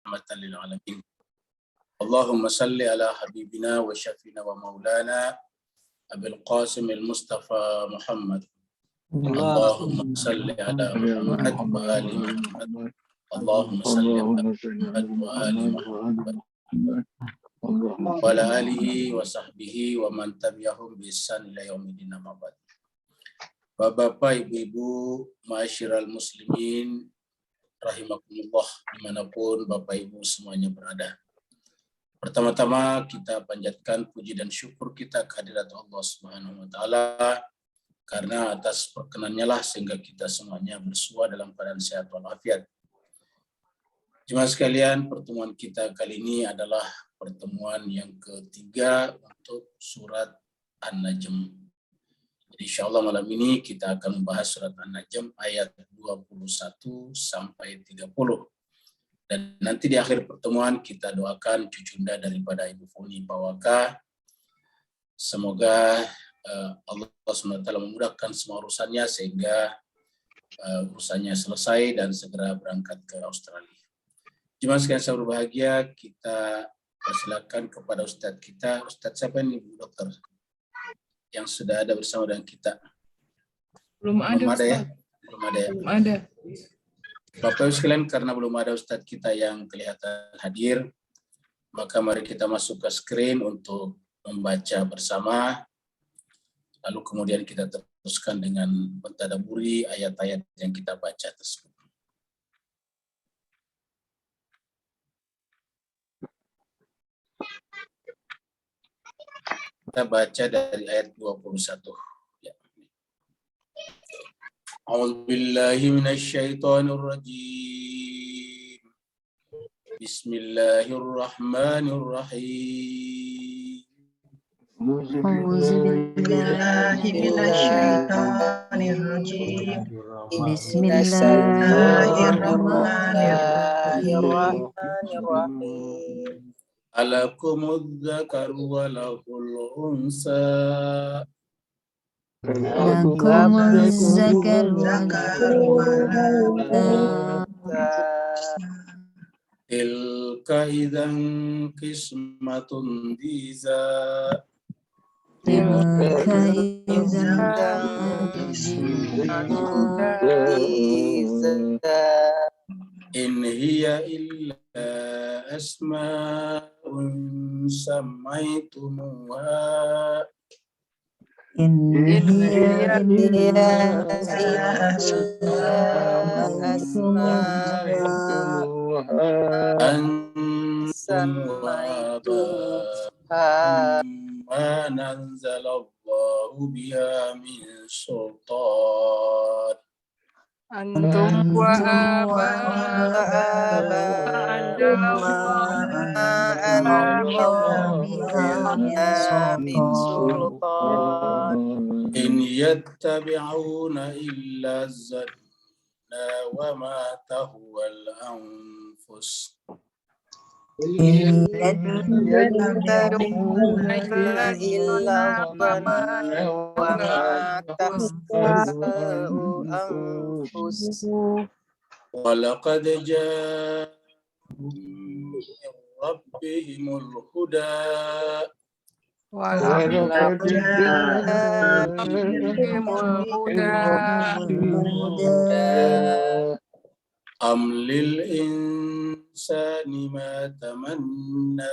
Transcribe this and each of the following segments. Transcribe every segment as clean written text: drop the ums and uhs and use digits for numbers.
rahmatan lil alamin. Allahumma salli ala habibina wa syafina wa maulana Abil Qasim al-Mustafa Muhammad. Allahumma salli ala Muhammad wa ali Muhammad. Allahumma salli ala Muhammad wa ali Muhammad. Wa ala alihi wa sahbihi wa man tabi'ahum bi ihsan ila yaumil mabad. Bapak, Ibu-ibu, ma'asyiral muslimin rahimakumullah, dimanapun Bapak Ibu semuanya berada. Pertama-tama kita panjatkan puji dan syukur kita kehadirat Allah Subhanahu wa taala, karena atas perkenannya lah sehingga kita semuanya bersua dalam keadaan sehat walafiat. Jemaah sekalian, pertemuan kita kali ini adalah pertemuan yang ketiga untuk surat An-Najm. Jadi insyaallah malam ini kita akan membahas surat An-Najm ayat 21 sampai 30. Dan nanti di akhir pertemuan kita doakan cucunda daripada Ibu Funi Pawaka. Semoga Allah SWT memudahkan semua urusannya sehingga urusannya selesai dan segera berangkat ke Australia. Jemaah sekalian saya berbahagia, kita persilakan kepada Ustadz kita. Ustadz siapa ini, Bu Dokter? Yang sudah ada bersama dengan kita. Belum ada ya? Belum ada ya? Belum ada. Bapak Ibu sekalian, karena belum ada Ustadz kita yang kelihatan hadir, maka mari kita masuk ke screen untuk membaca bersama, lalu kemudian kita teruskan dengan mentadaburi ayat-ayat yang kita baca tersebut. Kita baca dari ayat 21. A'udzu billahi minasy syaithanir rajim. Bismillahirrahmanirrahim. A'udzu billahi minasy syaithanir rajim. Bismillahirrahmanirrahim. Alakumudz dzakaru wa lahul unsa. Alakumudz dzakaru wa lahul unsa. Tilka idzan qismatun diza. Tilka idzan qismatun diza. In hiya illa asma'un sammaitumuha. In hiya illa antum ma nanzalallahu biha min sultan. Antum wa in yattabi'una illa zanna wa ma tahwal anfus. In yattabi'una illa dhanna wa ma tahwal anfus. Wa laqad ja'ahum min rabbihimul huda. Am lil insani ma tamanna.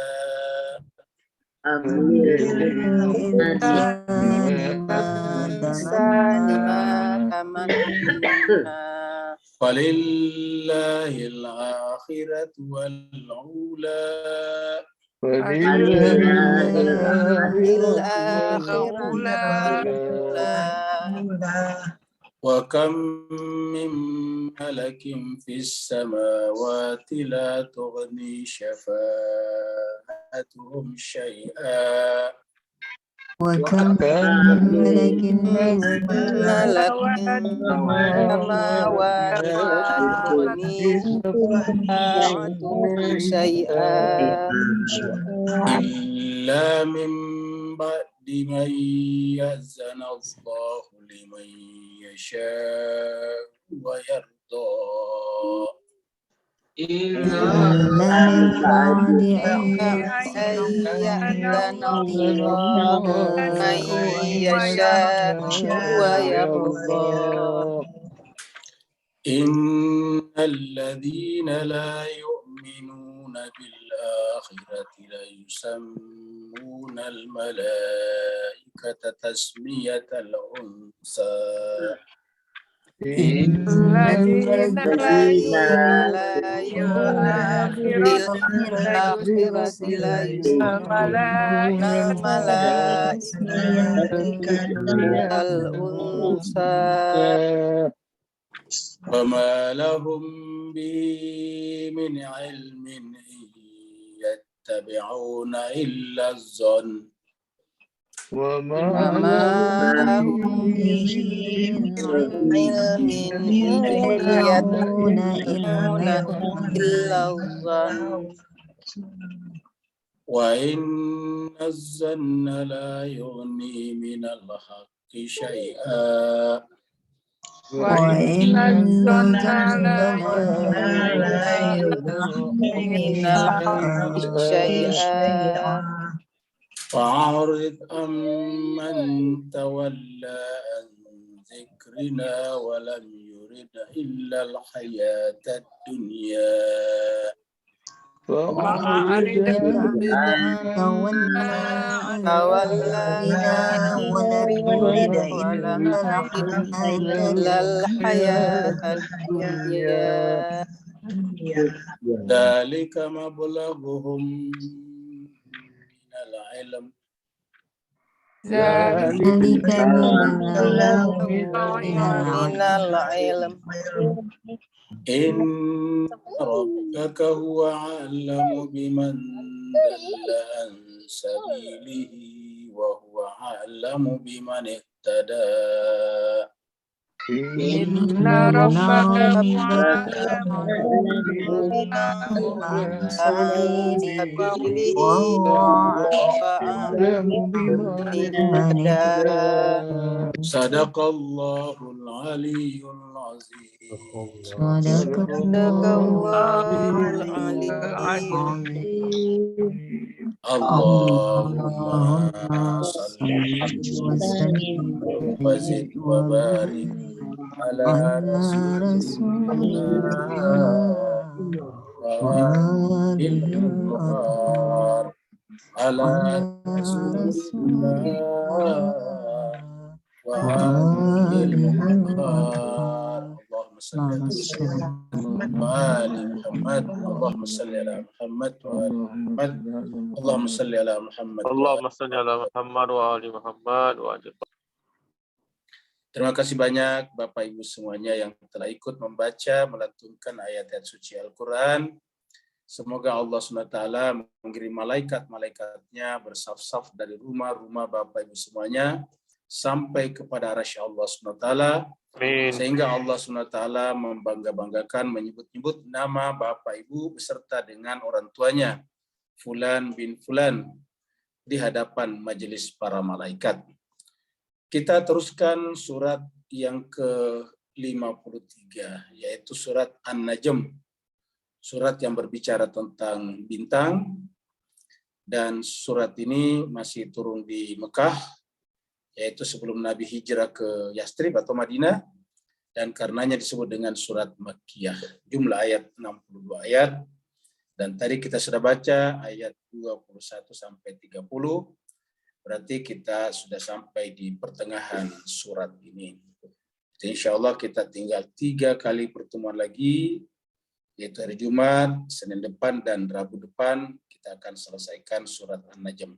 Falillahil akhiratu wal ula. Wa kam min malakin fis samawati la tughni syafa'atuhum syai'a. Wa kam malakin fis samawati la tughni syafa'atuhum syai'a. Illa min ba'di man ya'zana Allahu liman yasha wa yarda. إلا من بعد أن يأذن الله لمن يشاء ويرضى إن الذين لا يؤمنون بالآخرة ليسمون الملائكة تسمية الأنثى إن الذين لا يؤمنون بالآخرة لا يسمون الملائكة الأنثى وما لهم به من علم إن يتبعون إلا الظن وما لهم به من علم إن يتبعون إلا الظن وإن الظن لا يغني من الحق شيئا وإن الظن لا يغني من الحق شيئا فأعرض عمن تولى عن ذكرنا ولم يرد إلا الحياة الدنيا فأعرض عن تولى عن ذكرنا ولم يرد إلا الحياة الدنيا ذلك مبلغهم من العلم ذلك مبلغهم من العلم إن ربك هو أعلم بمن ضل عن سبيله وهو أعلم بمن اهتدى إن ربك هو أعلم عن سبيله وهو أعلم بمن اهتدى صدق الله العلي العظيم صدق الله العلي اللهم اللهم صل صل وسلم وزد وبارك على على رسول رسول الله الله وآله وآله الأطهار على رسول الله وآله وآله المختار اللهم صل على اللهم محمد وآل محمد اللهم صل على محمد وآل محمد اللهم صل على محمد اللهم صل على Muhammad wa ali Muhammad wa ajil. Terima kasih banyak Bapak Ibu semuanya yang telah ikut membaca, melantunkan ayat-ayat suci Al-Quran. Semoga Allah SWT mengirim malaikat-malaikatnya bersaf-saf dari rumah-rumah Bapak Ibu semuanya sampai kepada arasy Allah SWT. Amin. Sehingga Allah SWT membangga-banggakan, menyebut-nyebut nama Bapak Ibu beserta dengan orang tuanya, Fulan bin Fulan, di hadapan majelis para malaikat. Kita teruskan surat yang ke-53, yaitu surat An-Najm. Surat yang berbicara tentang bintang, dan surat ini masih turun di Mekah, yaitu sebelum Nabi hijrah ke Yastrib atau Madinah, dan karenanya disebut dengan surat Makkiyah. Jumlah ayat 62 ayat, dan tadi kita sudah baca ayat 21 sampai 30, berarti kita sudah sampai di pertengahan surat ini. Jadi insya Allah kita tinggal 3 kali pertemuan lagi, yaitu hari Jumat, Senin depan, dan Rabu depan, kita akan selesaikan surat An-Najm.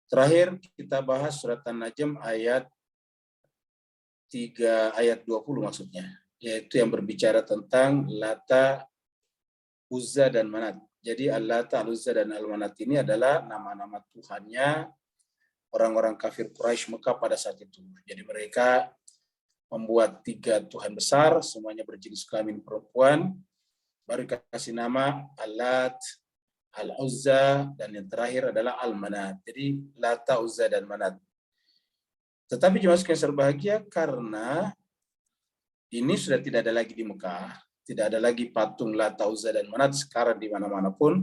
Terakhir kita bahas surat An-Najm ayat 20 maksudnya, yaitu yang berbicara tentang Lata, Uzza, dan Manat. Jadi Al-Lata, Al-Uzza, dan Al-Manat ini adalah nama-nama Tuhannya orang-orang kafir Quraisy Mekah pada saat itu. Jadi mereka membuat 3 Tuhan besar, semuanya berjenis kelamin perempuan, baru kasih nama Al-Lat, Al-Uzza, dan yang terakhir adalah Al-Manat. Jadi Lata, Uzza, dan Manat. Tetapi jemaah sekalian berbahagia, karena ini sudah tidak ada lagi di Mekah, tidak ada lagi patung Lata, Uzza dan Manat sekarang di mana-mana pun.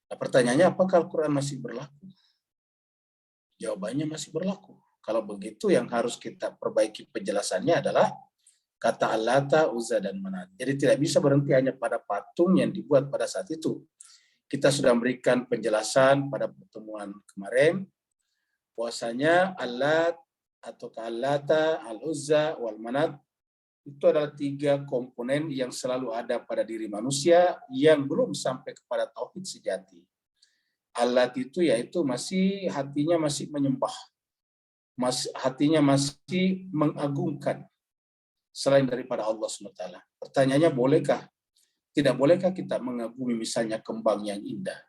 Nah, pertanyaannya, apakah Al-Quran masih berlaku? Jawabannya masih berlaku. Kalau begitu yang harus kita perbaiki penjelasannya adalah kata Lata, Uzza dan Manat. Jadi tidak bisa berhenti hanya pada patung yang dibuat pada saat itu. Kita sudah memberikan penjelasan pada pertemuan kemarin bahwasanya Al-Lat atau Al-Lata, Al-Uzza, Wal-Manat itu adalah 3 komponen yang selalu ada pada diri manusia yang belum sampai kepada tauhid sejati. Al-Lat itu yaitu hatinya masih menyembah, hatinya masih mengagungkan selain daripada Allah SWT. Pertanyaannya, tidak bolehkah kita mengagumi misalnya kembang yang indah?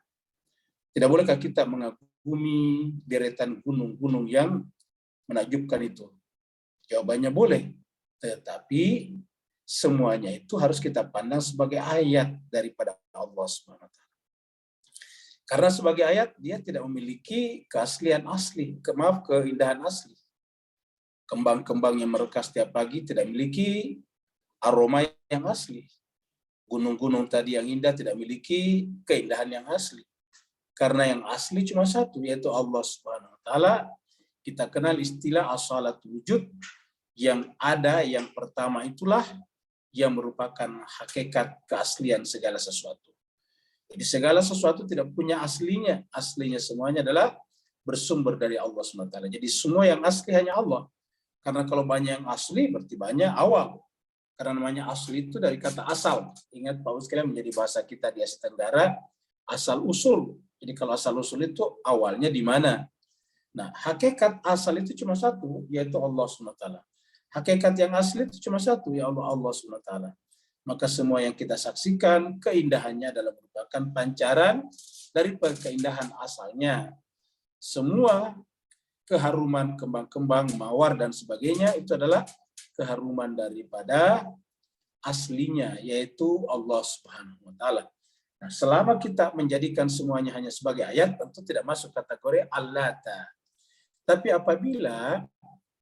Tidak bolehkah kita mengagumi deretan gunung-gunung yang menakjubkan itu? Jawabannya boleh. Tetapi semuanya itu harus kita pandang sebagai ayat daripada Allah SWT. Karena sebagai ayat dia tidak memiliki keaslian asli, keindahan asli. Kembang-kembang yang mereka setiap pagi tidak memiliki aroma yang asli. Gunung-gunung tadi yang indah tidak memiliki keindahan yang asli. Karena yang asli cuma satu, yaitu Allah Subhanahu wa taala. Kita kenal istilah as-salatu wujud, yang ada yang pertama itulah yang merupakan hakikat keaslian segala sesuatu. Jadi segala sesuatu tidak punya aslinya. Aslinya semuanya adalah bersumber dari Allah SWT. Jadi semua yang asli hanya Allah. Karena kalau banyak yang asli berarti banyak awal. Karena namanya asli itu dari kata asal. Ingat Pak sekalian, menjadi bahasa kita di Asia Tenggara, asal usul. Jadi kalau asal usul itu awalnya di mana? Nah, hakikat asal itu cuma satu, yaitu Allah SWT. Hakikat yang asli itu cuma satu, ya Allah SWT. Maka semua yang kita saksikan, keindahannya adalah merupakan pancaran dari keindahan asalnya. Semua keharuman kembang-kembang, mawar, dan sebagainya, itu adalah keharuman daripada aslinya, yaitu Allah Subhanahu wa taala. Nah, selama kita menjadikan semuanya hanya sebagai ayat, tentu tidak masuk kategori Al-Lata. Tapi apabila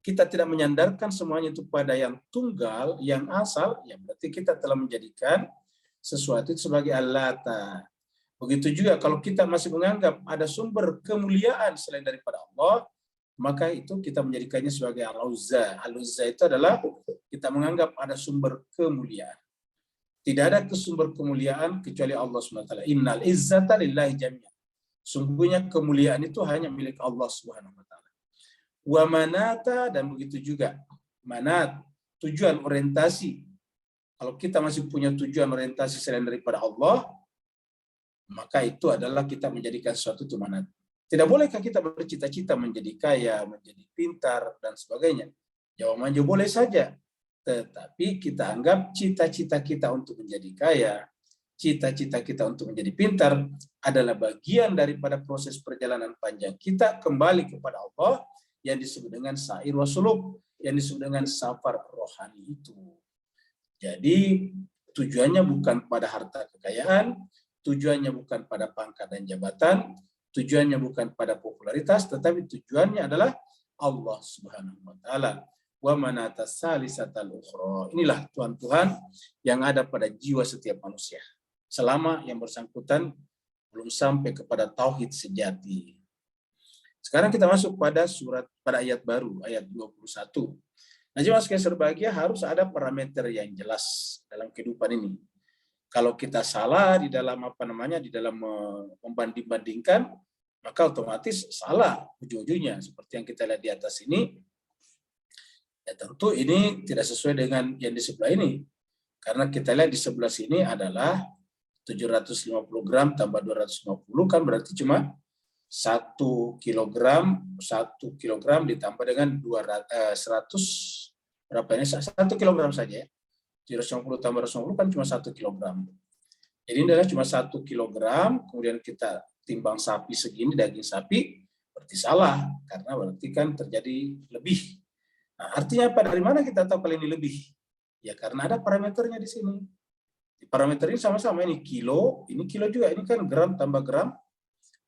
kita tidak menyandarkan semuanya itu pada yang tunggal, yang asal, ya berarti kita telah menjadikan sesuatu itu sebagai Al-Lata. Begitu juga kalau kita masih menganggap ada sumber kemuliaan selain daripada Allah, maka itu kita menjadikannya sebagai Al-Uzza. Al-Uzza itu adalah kita menganggap ada sumber kemuliaan. Tidak ada sumber kemuliaan kecuali Allah SWT. Innal izzata lillahi jami'an. Sungguhnya kemuliaan itu hanya milik Allah Subhanahu wa taala. Wa manata, dan begitu juga manat, tujuan orientasi. Kalau kita masih punya tujuan orientasi selain daripada Allah, maka itu adalah kita menjadikan sesuatu itu manat. Tidak bolehkah kita bercita-cita menjadi kaya, menjadi pintar, dan sebagainya? Jawabannya boleh saja. Tetapi kita anggap cita-cita kita untuk menjadi kaya, cita-cita kita untuk menjadi pintar adalah bagian daripada proses perjalanan panjang kita kembali kepada Allah, yang disebut dengan sa'ir wa suluk, yang disebut dengan safar rohani itu. Jadi tujuannya bukan pada harta kekayaan, tujuannya bukan pada pangkat dan jabatan, tujuannya bukan pada popularitas, tetapi tujuannya adalah Allah Subhanahu wa taala. Wa manata salisatal ukhra. Inilah Tuhan-Tuhan yang ada pada jiwa setiap manusia. Selama yang bersangkutan belum sampai kepada tauhid sejati. Sekarang kita masuk pada ayat baru, ayat 21. Nah, jemaah sekalian berbahagia, harus ada parameter yang jelas dalam kehidupan ini. Kalau kita salah di dalam di dalam membanding-bandingkan, maka otomatis salah ujung-ujungnya. Seperti yang kita lihat di atas ini, ya tentu ini tidak sesuai dengan yang di sebelah ini. Karena kita lihat di sebelah sini adalah 750 gram tambah 250 kan berarti cuma 1 kilogram ditambah dengan 100 berapa ini? 1 kilogram saja ya. 750 tambah 250 kan cuma 1 kilogram. Jadi ini adalah cuma 1 kilogram, kemudian kita timbang sapi segini, daging sapi, berarti salah. Karena berarti kan terjadi lebih. Nah, artinya apa? Dari mana kita tahu kalau ini lebih? Ya karena ada parameternya di sini. Di parameter ini sama-sama, ini kilo juga, ini kan gram tambah gram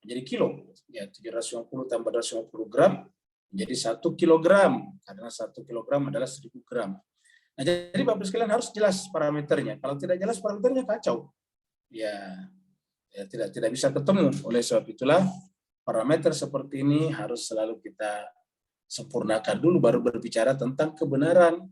menjadi kilo. Ya 750 tambah 250 gram menjadi 1 kilogram. Karena 1 kilogram adalah 1000 gram. Nah, jadi Bapak sekalian harus jelas parameternya. Kalau tidak jelas parameternya kacau. Ya tidak bisa ketemu. Oleh sebab itulah parameter seperti ini harus selalu kita sempurnakan dulu baru berbicara tentang kebenaran.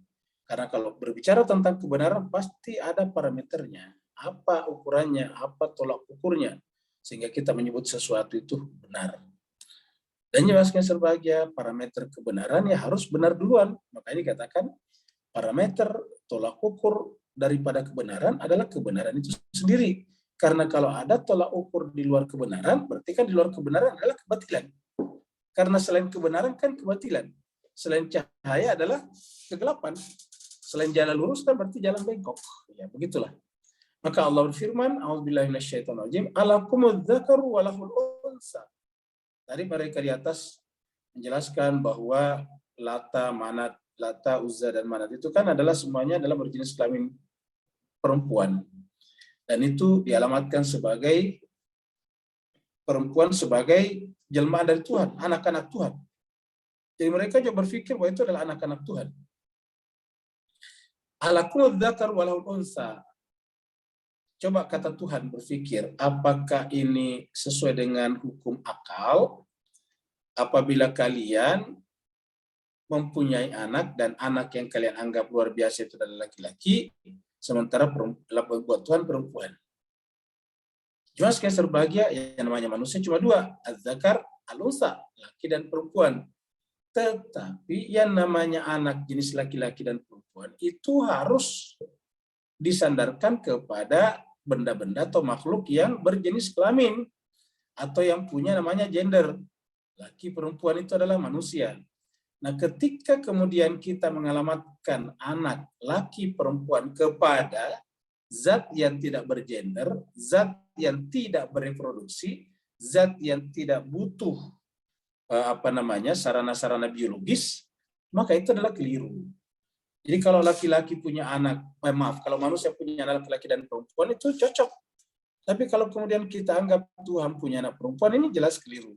Karena kalau berbicara tentang kebenaran pasti ada parameternya. Apa ukurannya, apa tolak ukurnya. Sehingga kita menyebut sesuatu itu benar. Dan jelaskan berbahagia, parameter kebenaran ya harus benar duluan. Makanya dikatakan parameter tolak ukur daripada kebenaran adalah kebenaran itu sendiri. Karena kalau ada tolak ukur di luar kebenaran, berarti kan di luar kebenaran adalah kebatilan. Karena selain kebenaran kan kebatilan. Selain cahaya adalah kegelapan. Selain jalan lurus kan berarti jalan bengkok. Ya, begitulah. Maka Allah berfirman, A'udzubillahi minasyaitonirrajim, alakumudz dzakaru wa lahul unsa. Tadi mereka di atas menjelaskan bahwa Lata, Manat, Lata, Uzza dan Manat itu kan adalah semuanya adalah berjenis kelamin perempuan. Dan itu dialamatkan sebagai perempuan sebagai jelmaan dari Tuhan, anak-anak Tuhan. Jadi mereka juga berpikir bahwa itu adalah anak-anak Tuhan. Alakumudz dzakar wa lahul unsa. Coba kata Tuhan berpikir, apakah ini sesuai dengan hukum akal apabila kalian mempunyai anak dan anak yang kalian anggap luar biasa itu adalah laki-laki, sementara buat Tuhan perempuan. Cuma sekian berbahagia, yang namanya manusia cuma dua, az-zakar, al-unsa, laki dan perempuan. Tetapi yang namanya anak jenis laki-laki dan perempuan itu harus disandarkan kepada benda-benda atau makhluk yang berjenis kelamin atau yang punya namanya gender. Laki perempuan itu adalah manusia. Nah, ketika kemudian kita mengalamatkan anak laki perempuan kepada zat yang tidak bergender, zat yang tidak bereproduksi, zat yang tidak butuh sarana-sarana biologis, maka itu adalah keliru. Jadi kalau laki-laki punya anak, kalau manusia punya anak laki-laki dan perempuan itu cocok. Tapi kalau kemudian kita anggap Tuhan punya anak perempuan, ini jelas keliru.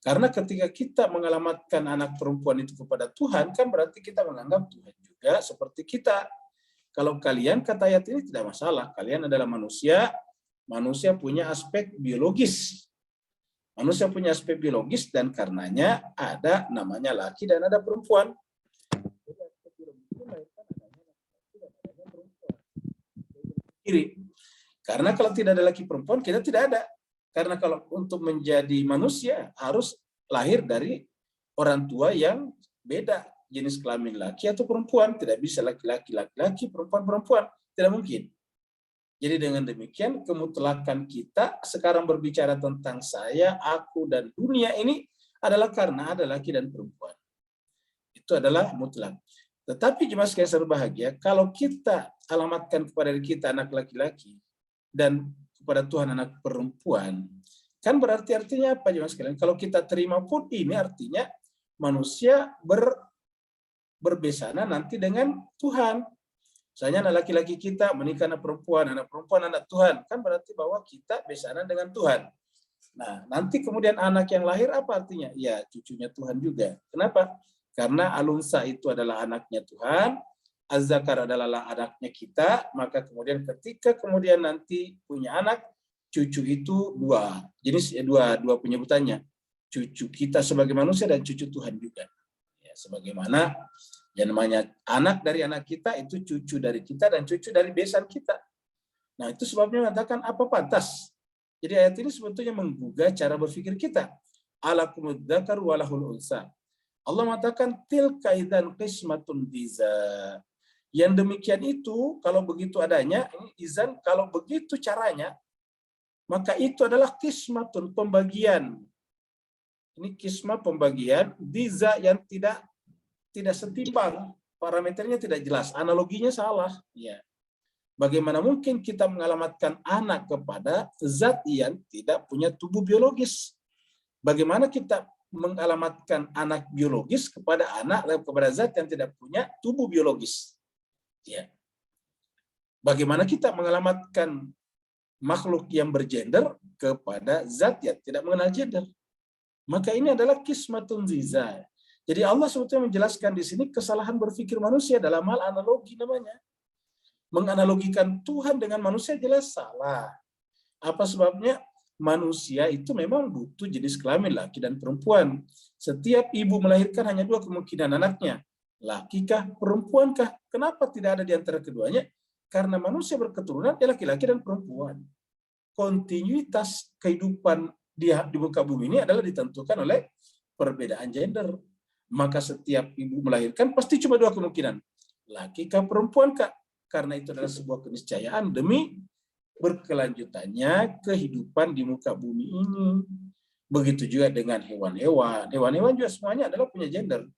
Karena ketika kita mengalamatkan anak perempuan itu kepada Tuhan, kan berarti kita menganggap Tuhan juga seperti kita. Kalau kalian, kata ayat ini tidak masalah. Kalian adalah manusia, manusia punya aspek biologis. Manusia punya aspek biologis dan karenanya ada namanya laki dan ada perempuan. Karena kalau tidak ada laki perempuan, kita tidak ada. Karena kalau untuk menjadi manusia harus lahir dari orang tua yang beda jenis kelamin laki atau perempuan. Tidak bisa laki-laki, laki-laki, perempuan-perempuan. Tidak mungkin. Jadi dengan demikian kemutlakan kita sekarang berbicara tentang saya, aku, dan dunia ini adalah karena ada laki dan perempuan. Itu adalah mutlak. Tetapi jemaah sekalian berbahagia, kalau kita alamatkan kepada diri kita anak laki-laki dan kepada Tuhan anak perempuan, kan berarti artinya apa jemaah sekalian? Kalau kita terima pun ini artinya manusia berbesana nanti dengan Tuhan. Misalnya anak laki-laki kita menikah anak perempuan anak Tuhan, kan berarti bahwa kita besanan dengan Tuhan. Nah, nanti kemudian anak yang lahir apa artinya? Ya, cucunya Tuhan juga. Kenapa? Karena Al-Unsa itu adalah anaknya Tuhan, Az-Zakar adalah anaknya kita, maka kemudian ketika kemudian nanti punya anak, cucu itu dua penyebutannya. Cucu kita sebagai manusia dan cucu Tuhan juga. Ya, sebagaimana yang namanya anak dari anak kita itu cucu dari kita dan cucu dari besan kita. Nah, itu sebabnya mengatakan apa pantas. Jadi ayat ini sebetulnya menggugah cara berpikir kita. Alakumudz dzakar wa lahul unsa. Allah mengatakan tilka idzan qismatun diza. Yang demikian itu kalau begitu adanya, ini izan kalau begitu caranya, maka itu adalah qismatun, pembagian. Ini qismah pembagian diza yang tidak setimpal, parameternya tidak jelas, analoginya salah. Ya. Bagaimana mungkin kita mengalamatkan anak kepada zat yang tidak punya tubuh biologis? Bagaimana kita mengalamatkan anak biologis kepada zat yang tidak punya tubuh biologis? Ya. Bagaimana kita mengalamatkan makhluk yang bergender kepada zat yang tidak mengenal gender? Maka ini adalah qismatun diza. Jadi Allah sebetulnya menjelaskan di sini kesalahan berpikir manusia dalam hal analogi namanya. Menganalogikan Tuhan dengan manusia jelas salah. Apa sebabnya? Manusia itu memang butuh jenis kelamin laki dan perempuan. Setiap ibu melahirkan hanya dua kemungkinan anaknya. Lakikah, perempuankah? Kenapa tidak ada di antara keduanya? Karena manusia berketurunan ya laki-laki dan perempuan. Kontinuitas kehidupan di muka bumi ini adalah ditentukan oleh perbedaan gender. Maka setiap ibu melahirkan pasti cuma dua kemungkinan. Lakikah, perempuankah? Karena itu adalah sebuah keniscayaan demi berkelanjutannya kehidupan di muka bumi ini. Begitu juga dengan hewan-hewan. Hewan-hewan juga semuanya adalah punya gender.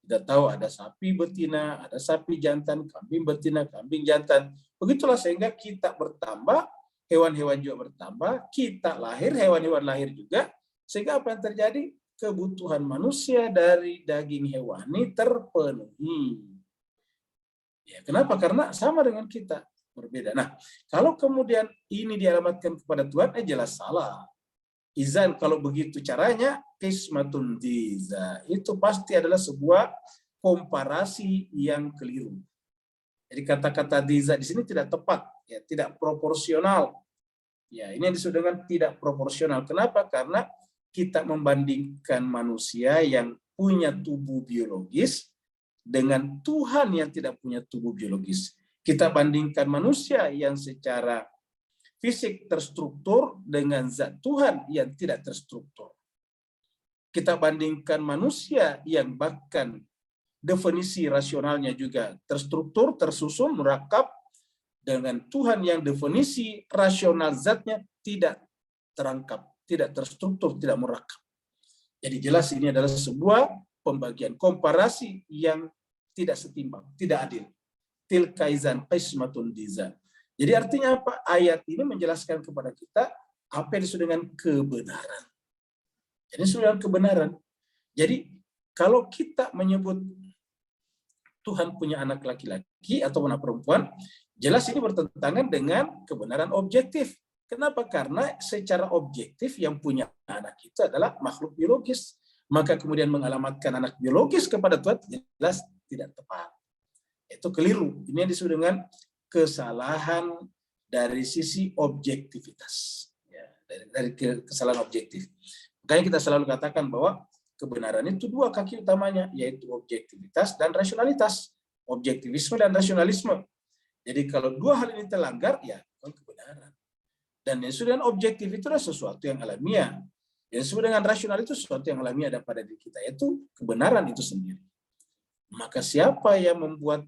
Kita tahu ada sapi betina, ada sapi jantan, kambing betina, kambing jantan. Begitulah sehingga kita bertambah, hewan-hewan juga bertambah, kita lahir, hewan-hewan lahir juga. Sehingga apa yang terjadi? Kebutuhan manusia dari daging hewani terpenuhi. Ya, kenapa? Karena sama dengan kita. Berbeda. Nah, kalau kemudian ini dialamatkan kepada Tuhan, jelas salah. Izan, kalau begitu caranya, qismatun diza. Itu pasti adalah sebuah komparasi yang keliru. Jadi kata-kata diza di sini tidak tepat, ya, tidak proporsional. Ya, ini yang disebut dengan tidak proporsional. Kenapa? Karena kita membandingkan manusia yang punya tubuh biologis dengan Tuhan yang tidak punya tubuh biologis. Kita bandingkan manusia yang secara fisik terstruktur dengan zat Tuhan yang tidak terstruktur. Kita bandingkan manusia yang bahkan definisi rasionalnya juga terstruktur, tersusun, merakab dengan Tuhan yang definisi rasional zatnya tidak terangkap, tidak terstruktur, tidak merakab. Jadi jelas ini adalah sebuah pembagian komparasi yang tidak setimbang, tidak adil. Tilka izan qismatun diza. Jadi artinya apa? Ayat ini menjelaskan kepada kita apa yang disebut dengan kebenaran. Jadi disebut dengan kebenaran. Jadi kalau kita menyebut Tuhan punya anak laki-laki atau anak perempuan, jelas ini bertentangan dengan kebenaran objektif. Kenapa? Karena secara objektif yang punya anak itu adalah makhluk biologis. Maka kemudian mengalamatkan anak biologis kepada Tuhan jelas tidak tepat. Itu keliru. Ini yang disebut dengan kesalahan dari sisi objektivitas. Ya, dari kesalahan objektif. Makanya kita selalu katakan bahwa kebenaran itu dua kaki utamanya, yaitu objektivitas dan rasionalitas. Objektivisme dan rasionalisme. Jadi kalau dua hal ini terlanggar, ya bukan kebenaran. Dan yang disebut dengan objektif itu adalah sesuatu yang alamiah. Yang disebut dengan rasional itu sesuatu yang alamiah ada pada diri kita, yaitu kebenaran itu sendiri. Maka siapa yang membuat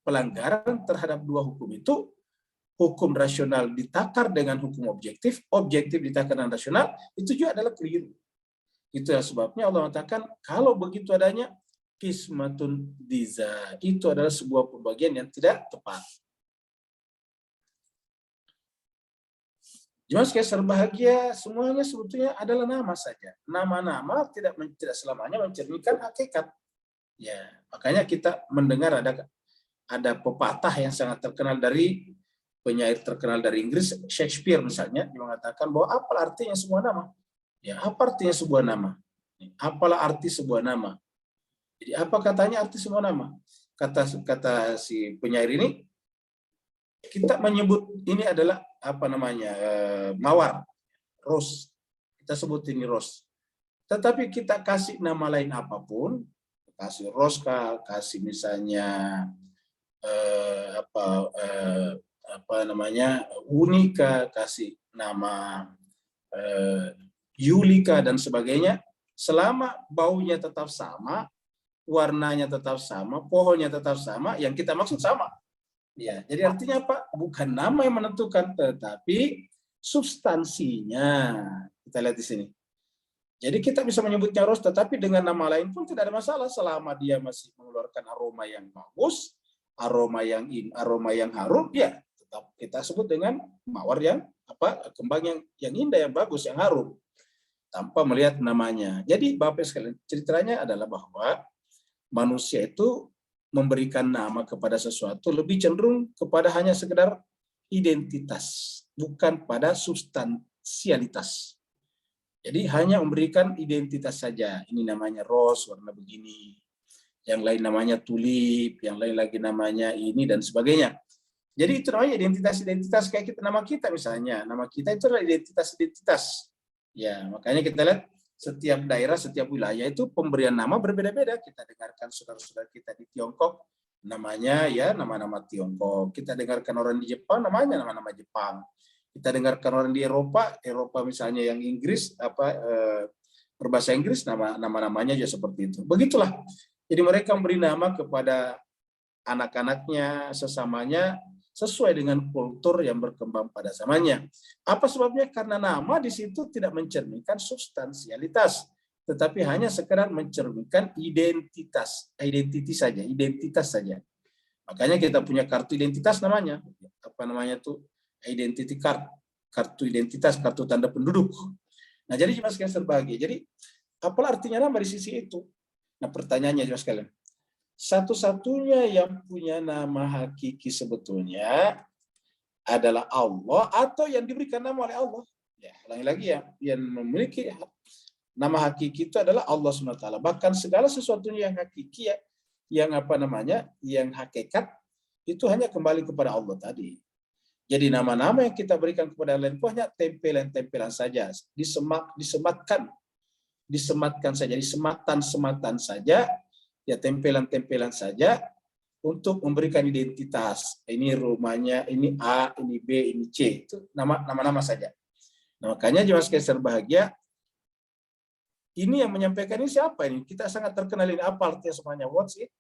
pelanggaran terhadap dua hukum itu, hukum rasional ditakar dengan hukum objektif, objektif ditakar dengan rasional, itu juga adalah keliru. Itulah sebabnya Allah mengatakan, kalau begitu adanya, qismatun diza, itu adalah sebuah pembagian yang tidak tepat. Jemaah sekalian berbahagia, semuanya sebetulnya adalah nama saja. Nama-nama tidak selamanya mencerminkan hakikat. Ya, makanya kita mendengar ada pepatah yang sangat terkenal dari penyair terkenal dari Inggris, Shakespeare misalnya, yang mengatakan bahwa apa artinya sebuah nama? Ya, apa artinya sebuah nama? Apalah arti sebuah nama? Jadi apa katanya arti sebuah nama? Kata si penyair ini, kita menyebut ini adalah apa namanya, mawar, rose. Kita sebut ini rose. Tetapi kita kasih nama lain apapun, kasih rose, kasih misalnya apa namanya unika, kasih nama Yulika dan sebagainya, selama baunya tetap sama, warnanya tetap sama, pohonnya tetap sama, yang kita maksud sama. Ya, jadi artinya apa? Bukan nama yang menentukan, tetapi substansinya. Kita lihat di sini. Jadi kita bisa menyebutnya rose, tetapi dengan nama lain pun tidak ada masalah selama dia masih mengeluarkan aroma yang bagus, aroma yang harum, ya tetap kita sebut dengan mawar yang kembang yang indah, yang bagus, yang harum, tanpa melihat namanya. Jadi Bapak sekalian, ceritanya adalah bahwa manusia itu memberikan nama kepada sesuatu lebih cenderung kepada hanya sekedar identitas, bukan pada substansialitas. Jadi hanya memberikan identitas saja. Ini namanya rose warna begini, yang lain namanya tulip, yang lain lagi namanya ini dan sebagainya. Jadi itu namanya identitas-identitas kayak kita, nama kita misalnya, nama kita itu adalah identitas-identitas. Ya, makanya kita lihat setiap daerah, setiap wilayah itu pemberian nama berbeda-beda. Kita dengarkan saudara-saudara kita di Tiongkok, namanya ya nama-nama Tiongkok. Kita dengarkan orang di Jepang, namanya nama-nama Jepang. Kita dengarkan orang di Eropa, misalnya yang Inggris, berbahasa Inggris, nama-namanya juga seperti itu. Begitulah. Jadi mereka memberi nama kepada anak-anaknya, sesamanya, sesuai dengan kultur yang berkembang pada zamannya. Apa sebabnya? Karena nama di situ tidak mencerminkan substansialitas, tetapi hanya sekedar mencerminkan identitas saja. Makanya kita punya kartu identitas namanya. Apa namanya tuh? Identity card. Kartu identitas, kartu tanda penduduk. Nah, jadi jemaah sekalian berbahagia. Jadi, apa artinya nama di sisi itu? Nah, pertanyaannya jemaah sekalian. Satu-satunya yang punya nama hakiki sebetulnya adalah Allah atau yang diberikan nama oleh Allah. Ya, ulangi lagi ya, yang memiliki nama hakiki itu adalah Allah SWT. Bahkan segala sesuatunya yang hakiki ya, yang hakikat itu hanya kembali kepada Allah tadi. Jadi nama-nama yang kita berikan kepada lain itu hanya tempelan-tempelan saja, disematkan saja, disematan saja, ya tempelan-tempelan saja untuk memberikan identitas. Ini rumahnya, ini A, ini B, ini C. Itu nama-nama saja. Nah, makanya jemaah sekalian berbahagia, ini yang menyampaikan ini siapa ini? Kita sangat terkenal ini, apa artinya semuanya? What's it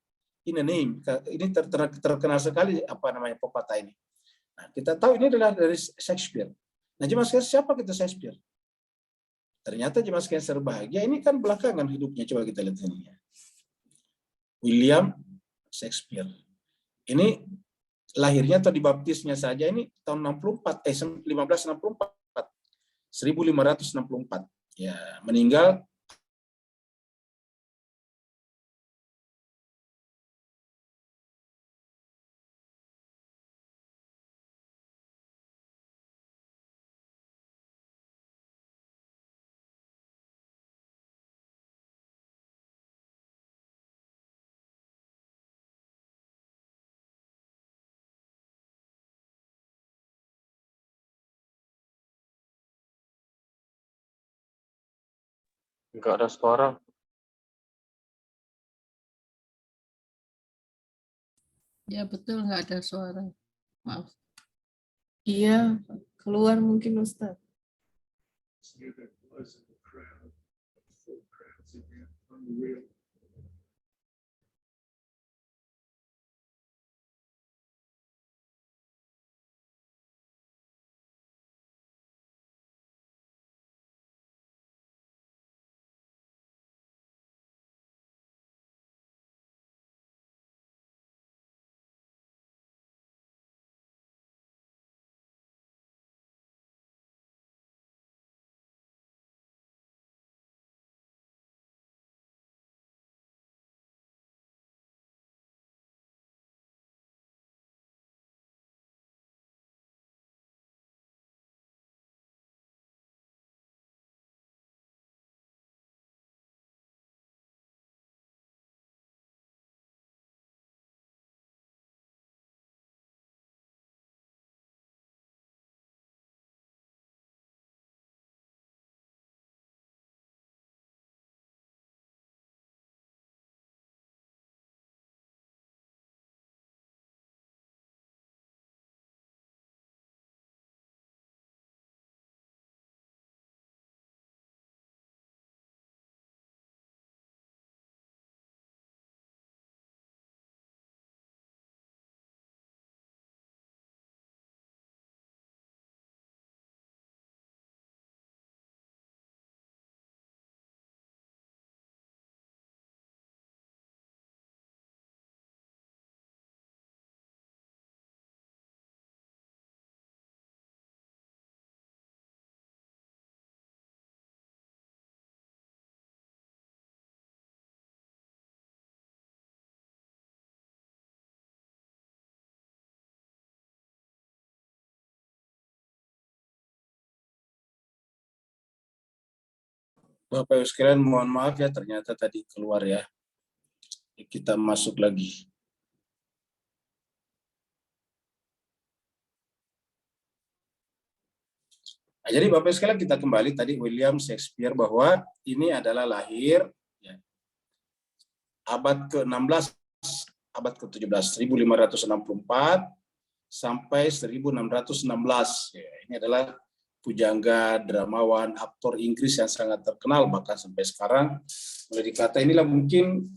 in a name? Ini terkenal sekali apa namanya pepatah ini. Nah, kita tahu ini adalah dari Shakespeare. Nah, jemaah sekalian, siapa kita Shakespeare? Ternyata jemaah sekalian berbahagia, ini kan belakangan hidupnya. Coba kita lihat ini. William Shakespeare. Ini lahirnya atau dibaptisnya saja ini tahun 1564. Ya, meninggal Enggak ada suara. Ya betul, nggak ada suara. Maaf. Iya, keluar mungkin Ustaz. Bapak Ibu sekalian, mohon maaf ya, ternyata tadi keluar ya. Kita masuk lagi. Nah, jadi Bapak Ibu sekalian, kita kembali tadi William Shakespeare bahwa ini adalah lahir ya, abad ke-16, abad ke-17, 1564 sampai 1616. Ya, ini adalah pujangga, dramawan, aktor Inggris yang sangat terkenal, bahkan sampai sekarang boleh dikata inilah mungkin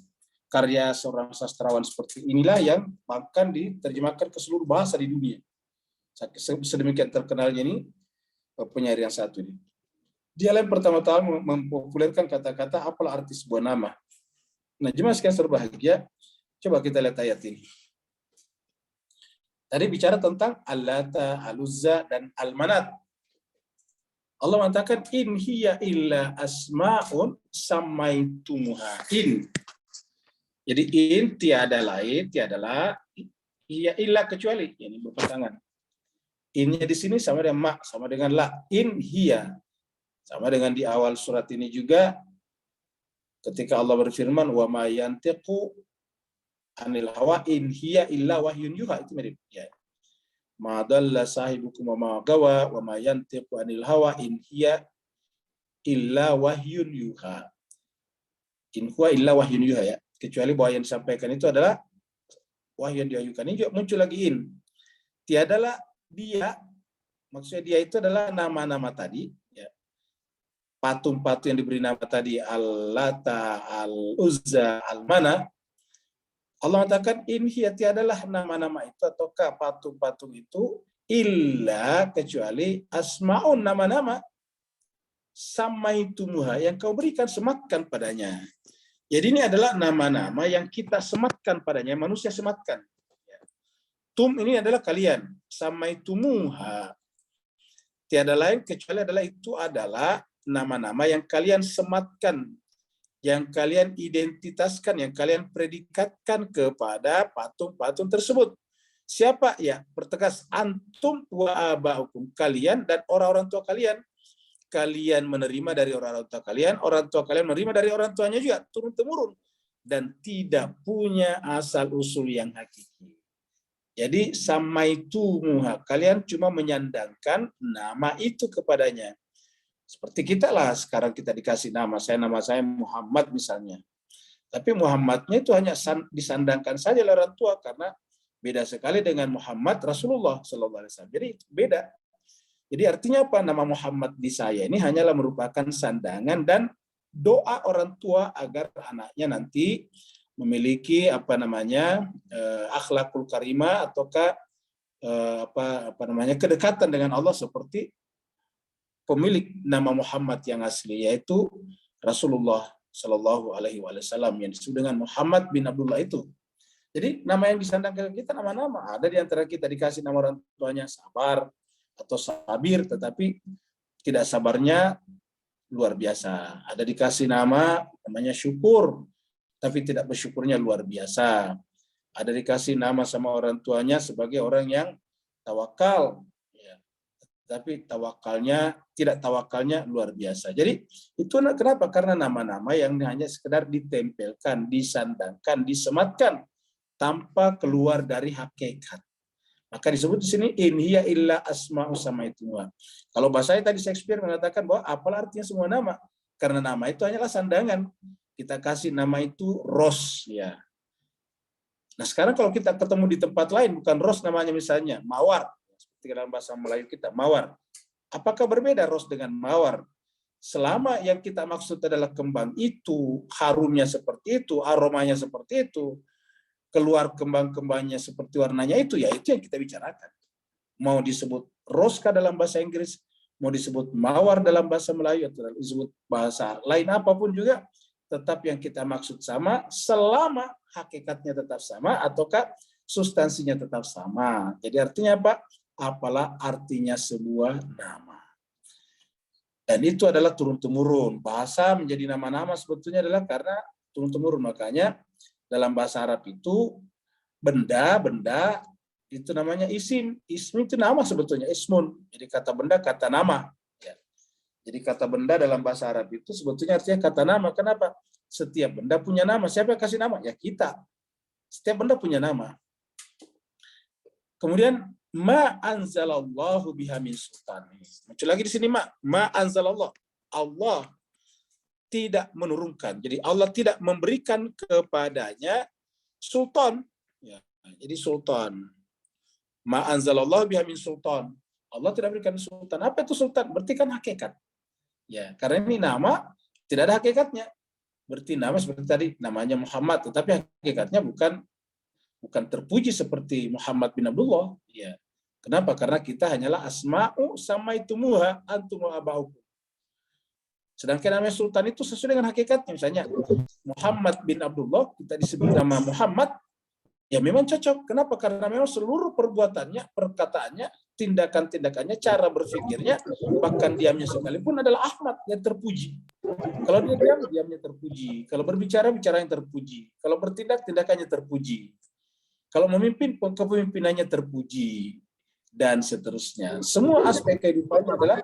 karya seorang sastrawan seperti inilah yang bahkan diterjemahkan ke seluruh bahasa di dunia. Sedemikian terkenalnya ini penyair yang satu ini. Dia yang pertama-tama mempopulerkan kata-kata apalah arti sebuah nama. Nah, jemaah sekalian berbahagia, coba kita lihat ayat ini. Tadi bicara tentang Al-Lata, Al-Uzza, dan Al-Manat. Allah mengatakan in hiya illa asma'un samaitumuha. In. Jadi in tiada lain, tiadalah hiya illa kecuali. Ini berpasangan. Innya di sini sama dengan ma, sama dengan la. In hiya. Sama dengan di awal surat ini juga ketika Allah berfirman wa ma yantiqu anil hawa in hiya illa wahyun yuha, itu mirip ya. Ma dalla sahibukum wa ma gawa wa ma yantiqu anil hawa in hiya illa wahyun yuha. In huwa illa wahyun yuha ya. Kecuali bahwa yang disampaikan itu adalah wahyu yang diwahyukan. Ini juga muncul lagi in. Tiadalah dia, maksudnya dia itu adalah nama-nama tadi ya. Patung-patung yang diberi nama tadi Al-Lata, Al-Uzza, Al-Mana. Allah mengatakan in hiya tiadalah nama-nama itu ataukah patung-patung itu illa kecuali asmaun nama-nama samaitumuha yang kau berikan sematkan padanya. Jadi ini adalah nama-nama yang kita sematkan padanya, manusia sematkan. Tum ini adalah kalian, samaitumuha. Tiada lain kecuali adalah itu adalah nama-nama yang kalian sematkan, yang kalian identitaskan, yang kalian predikatkan kepada patung-patung tersebut. Siapa ya? Pertegas antum wa aba'ukum, kalian dan orang-orang tua kalian. Kalian menerima dari orang tua kalian menerima dari orang tuanya juga, turun-temurun. Dan tidak punya asal-usul yang hakiki. Jadi samaitumuha, kalian cuma menyandangkan nama itu kepadanya. Seperti kita lah, sekarang kita dikasih nama saya Muhammad misalnya. Tapi Muhammadnya itu hanya disandangkan saja oleh orang tua karena beda sekali dengan Muhammad Rasulullah SAW. Jadi beda. Jadi artinya apa? Nama Muhammad di saya ini hanyalah merupakan sandangan dan doa orang tua agar anaknya nanti memiliki akhlakul karimah ataukah kedekatan dengan Allah seperti pemilik nama Muhammad yang asli, yaitu Rasulullah Shallallahu Alaihi Wasallam yang disebut dengan Muhammad bin Abdullah itu. Jadi nama yang disandangkan kita nama-nama. Ada di antara kita dikasih nama orang tuanya Sabar atau Sabir, tetapi tidak sabarnya luar biasa. Ada dikasih nama namanya Syukur, tapi tidak bersyukurnya luar biasa. Ada dikasih nama sama orang tuanya sebagai orang yang tawakal, ya. Tapi tidak tawakalnya luar biasa. Jadi itu kenapa? Karena nama-nama yang hanya sekedar ditempelkan, disandangkan, disematkan tanpa keluar dari hakikat. Maka disebut di sini in hiya illa asma'u samaitumuha. Kalau bahasanya tadi Shakespeare mengatakan bahwa apalah artinya semua nama? Karena nama itu hanyalah sandangan. Kita kasih nama itu Ros ya. Nah sekarang kalau kita ketemu di tempat lain bukan Ros namanya misalnya Mawar, seperti dalam bahasa Melayu kita Mawar. Apakah berbeda Ros dengan Mawar? Selama yang kita maksud adalah kembang itu, harumnya seperti itu, aromanya seperti itu, keluar kembang-kembangnya seperti warnanya itu, ya itu yang kita bicarakan. Mau disebut Roska dalam bahasa Inggris, mau disebut Mawar dalam bahasa Melayu, atau disebut bahasa lain apapun juga, tetap yang kita maksud sama selama hakikatnya tetap sama ataukah substansinya tetap sama. Jadi artinya apa? Apalah artinya sebuah nama. Dan itu adalah turun-temurun. Bahasa menjadi nama-nama sebetulnya adalah karena turun-temurun. Makanya dalam bahasa Arab itu benda itu namanya isim. Isim itu nama sebetulnya, ismun. Jadi kata benda, kata nama. Jadi kata benda dalam bahasa Arab itu sebetulnya artinya kata nama. Kenapa? Setiap benda punya nama. Siapa yang kasih nama? Ya kita. Setiap benda punya nama. Kemudian ma anzalallahu biha min sultan. Muncul lagi di sini ma anzalallah. Allah tidak menurunkan. Jadi Allah tidak memberikan kepadanya sultan. Ya, jadi sultan. Ma anzalallahu biha min sultan. Allah tidak berikan sultan. Apa itu sultan? Berarti kan hakikat. Ya, karena ini nama tidak ada hakikatnya. Berarti nama seperti tadi namanya Muhammad, tetapi hakikatnya bukan terpuji seperti Muhammad bin Abdullah. Ya. Kenapa? Karena kita hanyalah asma'u samaitumuha antum wa aba'ukum. Sedangkan namanya sultan itu sesuai dengan hakikatnya. Misalnya Muhammad bin Abdullah, kita disebut nama Muhammad, ya memang cocok. Kenapa? Karena memang seluruh perbuatannya, perkataannya, tindakan-tindakannya, cara berpikirnya, bahkan diamnya sekalipun adalah Ahmad yang terpuji. Kalau dia diam, diamnya terpuji. Kalau berbicara, bicaranya terpuji. Kalau bertindak, tindakannya terpuji. Kalau memimpin, kepemimpinannya terpuji. Dan seterusnya. Semua aspek kehidupannya adalah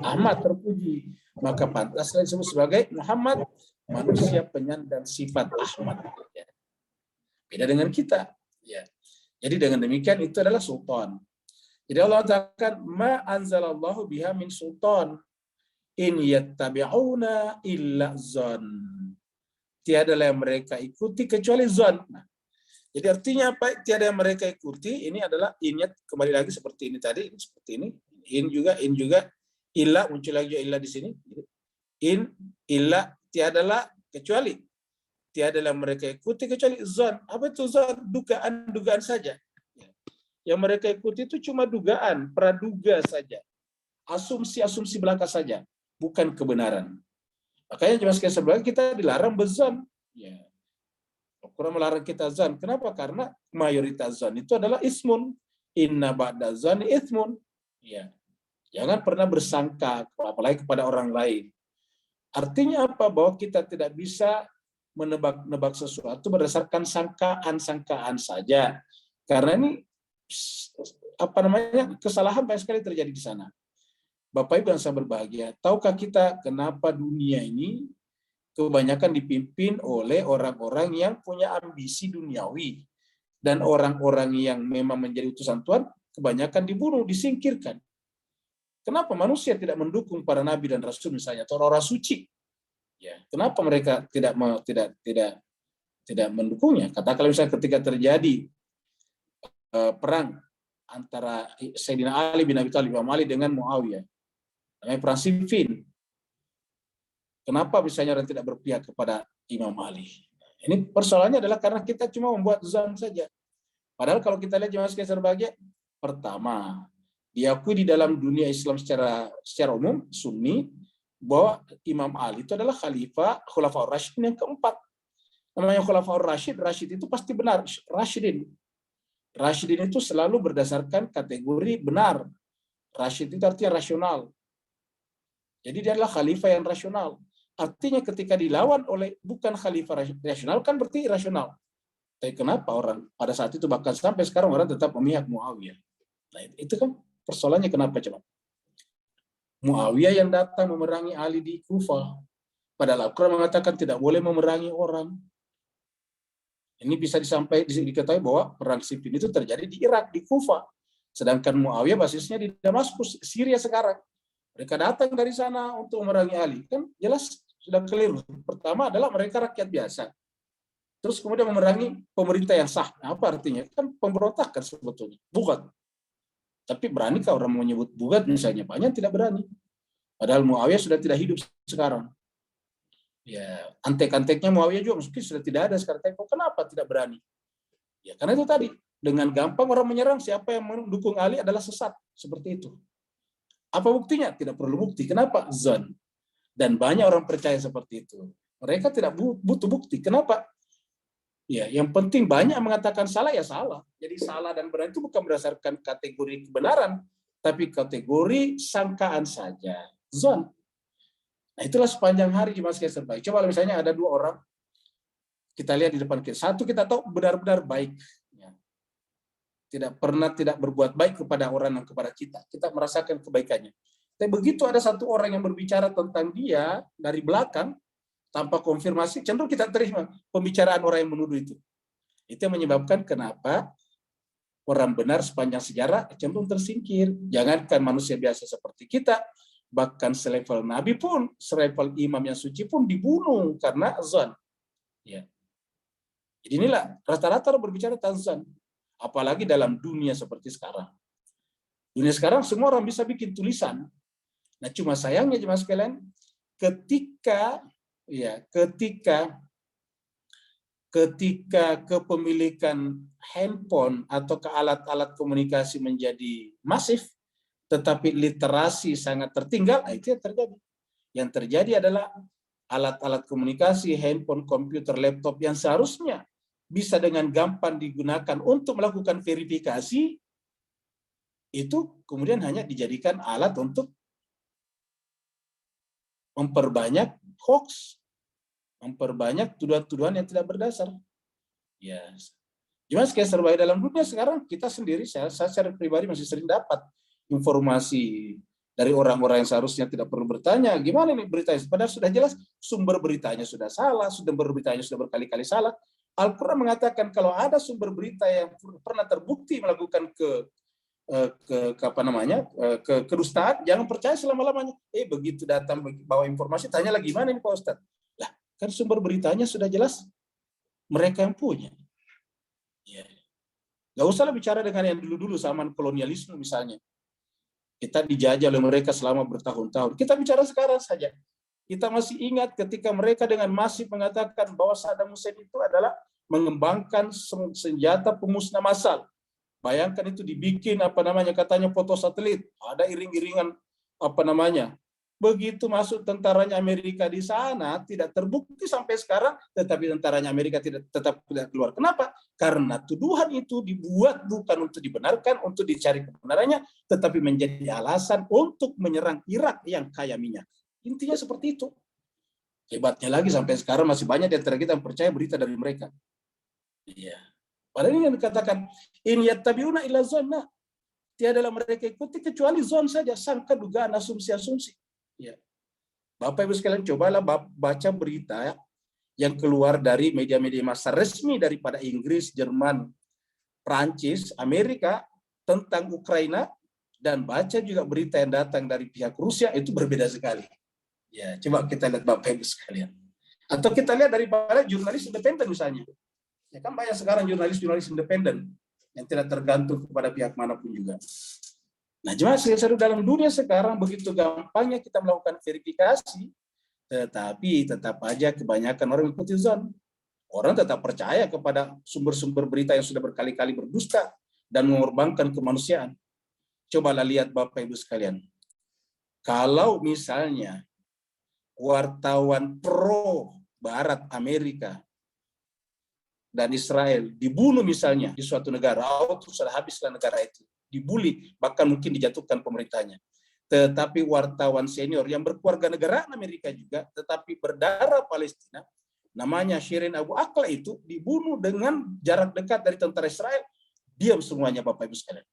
Ahmad terpuji. Maka pantaslah disebut sebagai Muhammad, manusia penyandang sifat Ahmad. Ya. Beda dengan kita. Ya. Jadi dengan demikian itu adalah sultan. Jadi Allah katakan ma anzalallahu biha min sultan in yattabi'una illa zan. Tiadalah yang mereka ikuti kecuali zan. Nah, jadi artinya apa? Tiada yang mereka ikuti. Ini adalah innya kembali lagi seperti ini tadi, seperti ini. In juga illa muncul lagi illa di sini. In illa tiadalah kecuali. Tiadalah mereka ikuti kecuali zan. Apa itu zan? Dugaan saja. Yang mereka ikuti itu cuma dugaan, praduga saja. Asumsi belaka saja, bukan kebenaran. Makanya cuma sekali kita dilarang berzan. Ya. Al-Quran melarang kita zan. Kenapa? Karena mayoritas zan itu adalah ismun. Inna ba'da zan ithmun. Ya. Jangan pernah bersangka, apalagi kepada orang lain. Artinya apa? Bahwa kita tidak bisa menebak-nebak sesuatu berdasarkan sangkaan-sangkaan saja. Karena ini kesalahan banyak sekali terjadi di sana. Bapak Ibu yang saya berbahagia, tahukah kita kenapa dunia ini kebanyakan dipimpin oleh orang-orang yang punya ambisi duniawi, dan orang-orang yang memang menjadi utusan Tuhan kebanyakan dibunuh, disingkirkan. Kenapa manusia tidak mendukung para nabi dan rasul misalnya, atau orang-orang suci? Ya, kenapa mereka tidak mendukungnya? Katakanlah misalnya ketika terjadi perang antara Sayyidina Ali bin Abi Thalib dengan Muawiyah, namanya perang Siffin. Kenapa misalnya orang tidak berpihak kepada Imam Ali? Ini persoalannya adalah karena kita cuma membuat zon saja. Padahal kalau kita lihat jemaah sekalian berbahagia, pertama, diakui di dalam dunia Islam secara umum Sunni bahwa Imam Ali itu adalah khalifah Khulafaur Rasyidin yang keempat. Namanya Khulafaur Rasyid, Rasyid itu pasti benar, Rasyidin. Rasyidin itu selalu berdasarkan kategori benar. Rasyid itu artinya rasional. Jadi dia adalah khalifah yang rasional. Artinya ketika dilawan oleh bukan khalifah rasional kan berarti irasional. Tapi kenapa orang pada saat itu bahkan sampai sekarang orang tetap memihak Muawiyah? Nah, itu kan persoalannya kenapa coba? Muawiyah yang datang memerangi Ali di Kufah. Padahal Al-Quran mengatakan tidak boleh memerangi orang. Ini bisa diketahui bahwa perang Siffin itu terjadi di Irak, di Kufah. Sedangkan Muawiyah basisnya di Damaskus, Syria sekarang. Mereka datang dari sana untuk memerangi Ali. Kan jelas sudah keliru. Pertama adalah mereka rakyat biasa. Terus kemudian memerangi pemerintah yang sah. Apa artinya? Kan pemberontakan sebetulnya. Bukan. Tapi beranikah orang menyebut bugat misalnya? Banyak tidak berani. Padahal Muawiyah sudah tidak hidup sekarang. Ya, antek-anteknya Muawiyah juga mungkin sudah tidak ada sekarang. Kenapa tidak berani? Ya, karena itu tadi. Dengan gampang orang menyerang siapa yang mendukung Ali adalah sesat. Seperti itu. Apa buktinya? Tidak perlu bukti. Kenapa? Zon. Dan banyak orang percaya seperti itu. Mereka tidak butuh bukti. Kenapa? Ya, yang penting banyak mengatakan salah, ya salah. Jadi salah dan benar itu bukan berdasarkan kategori kebenaran, tapi kategori sangkaan saja. Zon. Nah, itulah sepanjang hari di masa terbaik. Coba misalnya ada dua orang, kita lihat di depan kita. Satu kita tahu benar-benar baik. Ya. Tidak pernah tidak berbuat baik kepada orang yang kepada kita. Kita merasakan kebaikannya. Tapi begitu ada satu orang yang berbicara tentang dia dari belakang, tanpa konfirmasi, cenderung kita terima pembicaraan orang yang menuduh itu. Itu yang menyebabkan kenapa orang benar sepanjang sejarah cenderung tersingkir. Jangankan manusia biasa seperti kita, bahkan selevel Nabi pun, selevel imam yang suci pun dibunuh karena azan. Ya. Jadi inilah rata-rata berbicara tentang azan. Apalagi dalam dunia seperti sekarang. Dunia sekarang semua orang bisa bikin tulisan. Nah, cuma sayangnya jemaah sekalian, ketika kepemilikan handphone atau ke alat-alat komunikasi menjadi masif, tetapi literasi sangat tertinggal, itu yang terjadi. Yang terjadi adalah alat-alat komunikasi, handphone, komputer, laptop yang seharusnya bisa dengan gampang digunakan untuk melakukan verifikasi, itu kemudian hanya dijadikan alat untuk memperbanyak hoax, memperbanyak tuduhan-tuduhan yang tidak berdasar. Ya, cuma sekali serba dalam dunia sekarang kita sendiri, saya secara pribadi masih sering dapat informasi dari orang-orang yang seharusnya tidak perlu bertanya, gimana nih beritanya? Padahal sudah jelas sumber beritanya sudah salah, sumber beritanya sudah berkali-kali salah. Al-Quran mengatakan kalau ada sumber berita yang pernah terbukti melakukan kedustaan, jangan percaya selama-lamanya. Begitu datang bawa informasi, tanya lagi, gimana ini Pak Ustadz? Lah, kan sumber beritanya sudah jelas mereka yang punya. Ya. Gak usah bicara dengan yang dulu-dulu zaman kolonialisme misalnya. Kita dijajah oleh mereka selama bertahun-tahun. Kita bicara sekarang saja. Kita masih ingat ketika mereka dengan masif mengatakan bahwa Saddam Hussein itu adalah mengembangkan senjata pemusnah massal. Bayangkan itu dibikin katanya foto satelit, ada iring-iringan begitu masuk tentaranya Amerika di sana tidak terbukti sampai sekarang, tetapi tentaranya Amerika tetap tidak keluar. Kenapa? Karena tuduhan itu dibuat bukan untuk dibenarkan, untuk dicari kebenarannya, tetapi menjadi alasan untuk menyerang Irak yang kaya minyak. Intinya seperti itu. Hebatnya lagi sampai sekarang masih banyak di antara kita yang percaya berita dari mereka. Iya. Padahal ini yang dikatakan in yattabi'una illa dhanna. Tiadalah mereka ikuti kecuali zon saja, sangka, dugaan, asumsi-asumsi. Ya. Bapak Ibu sekalian, cobalah baca berita yang keluar dari media-media massa resmi daripada Inggris, Jerman, Prancis, Amerika tentang Ukraina, dan baca juga berita yang datang dari pihak Rusia, itu berbeda sekali. Ya, coba kita lihat Bapak Ibu sekalian. Atau kita lihat daripada jurnalis independen misalnya. Ya kan banyak sekarang jurnalis-jurnalis independen yang tidak tergantung kepada pihak manapun juga. Nah, jemaah sekalian, dalam dunia sekarang begitu gampangnya kita melakukan verifikasi, tetapi tetap aja kebanyakan orang ikuti zon. Orang tetap percaya kepada sumber-sumber berita yang sudah berkali-kali berdusta dan mengorbankan kemanusiaan. Cobalah lihat Bapak Ibu sekalian. Kalau misalnya wartawan pro Barat Amerika dan Israel dibunuh misalnya di suatu negara, terus sudah habislah negara itu, dibully, bahkan mungkin dijatuhkan pemerintahnya. Tetapi wartawan senior yang berkeluarga negaraan Amerika juga, tetapi berdarah Palestina, namanya Shirin Abu Akleh itu dibunuh dengan jarak dekat dari tentara Israel. Diam semuanya Bapak Ibu sekalian.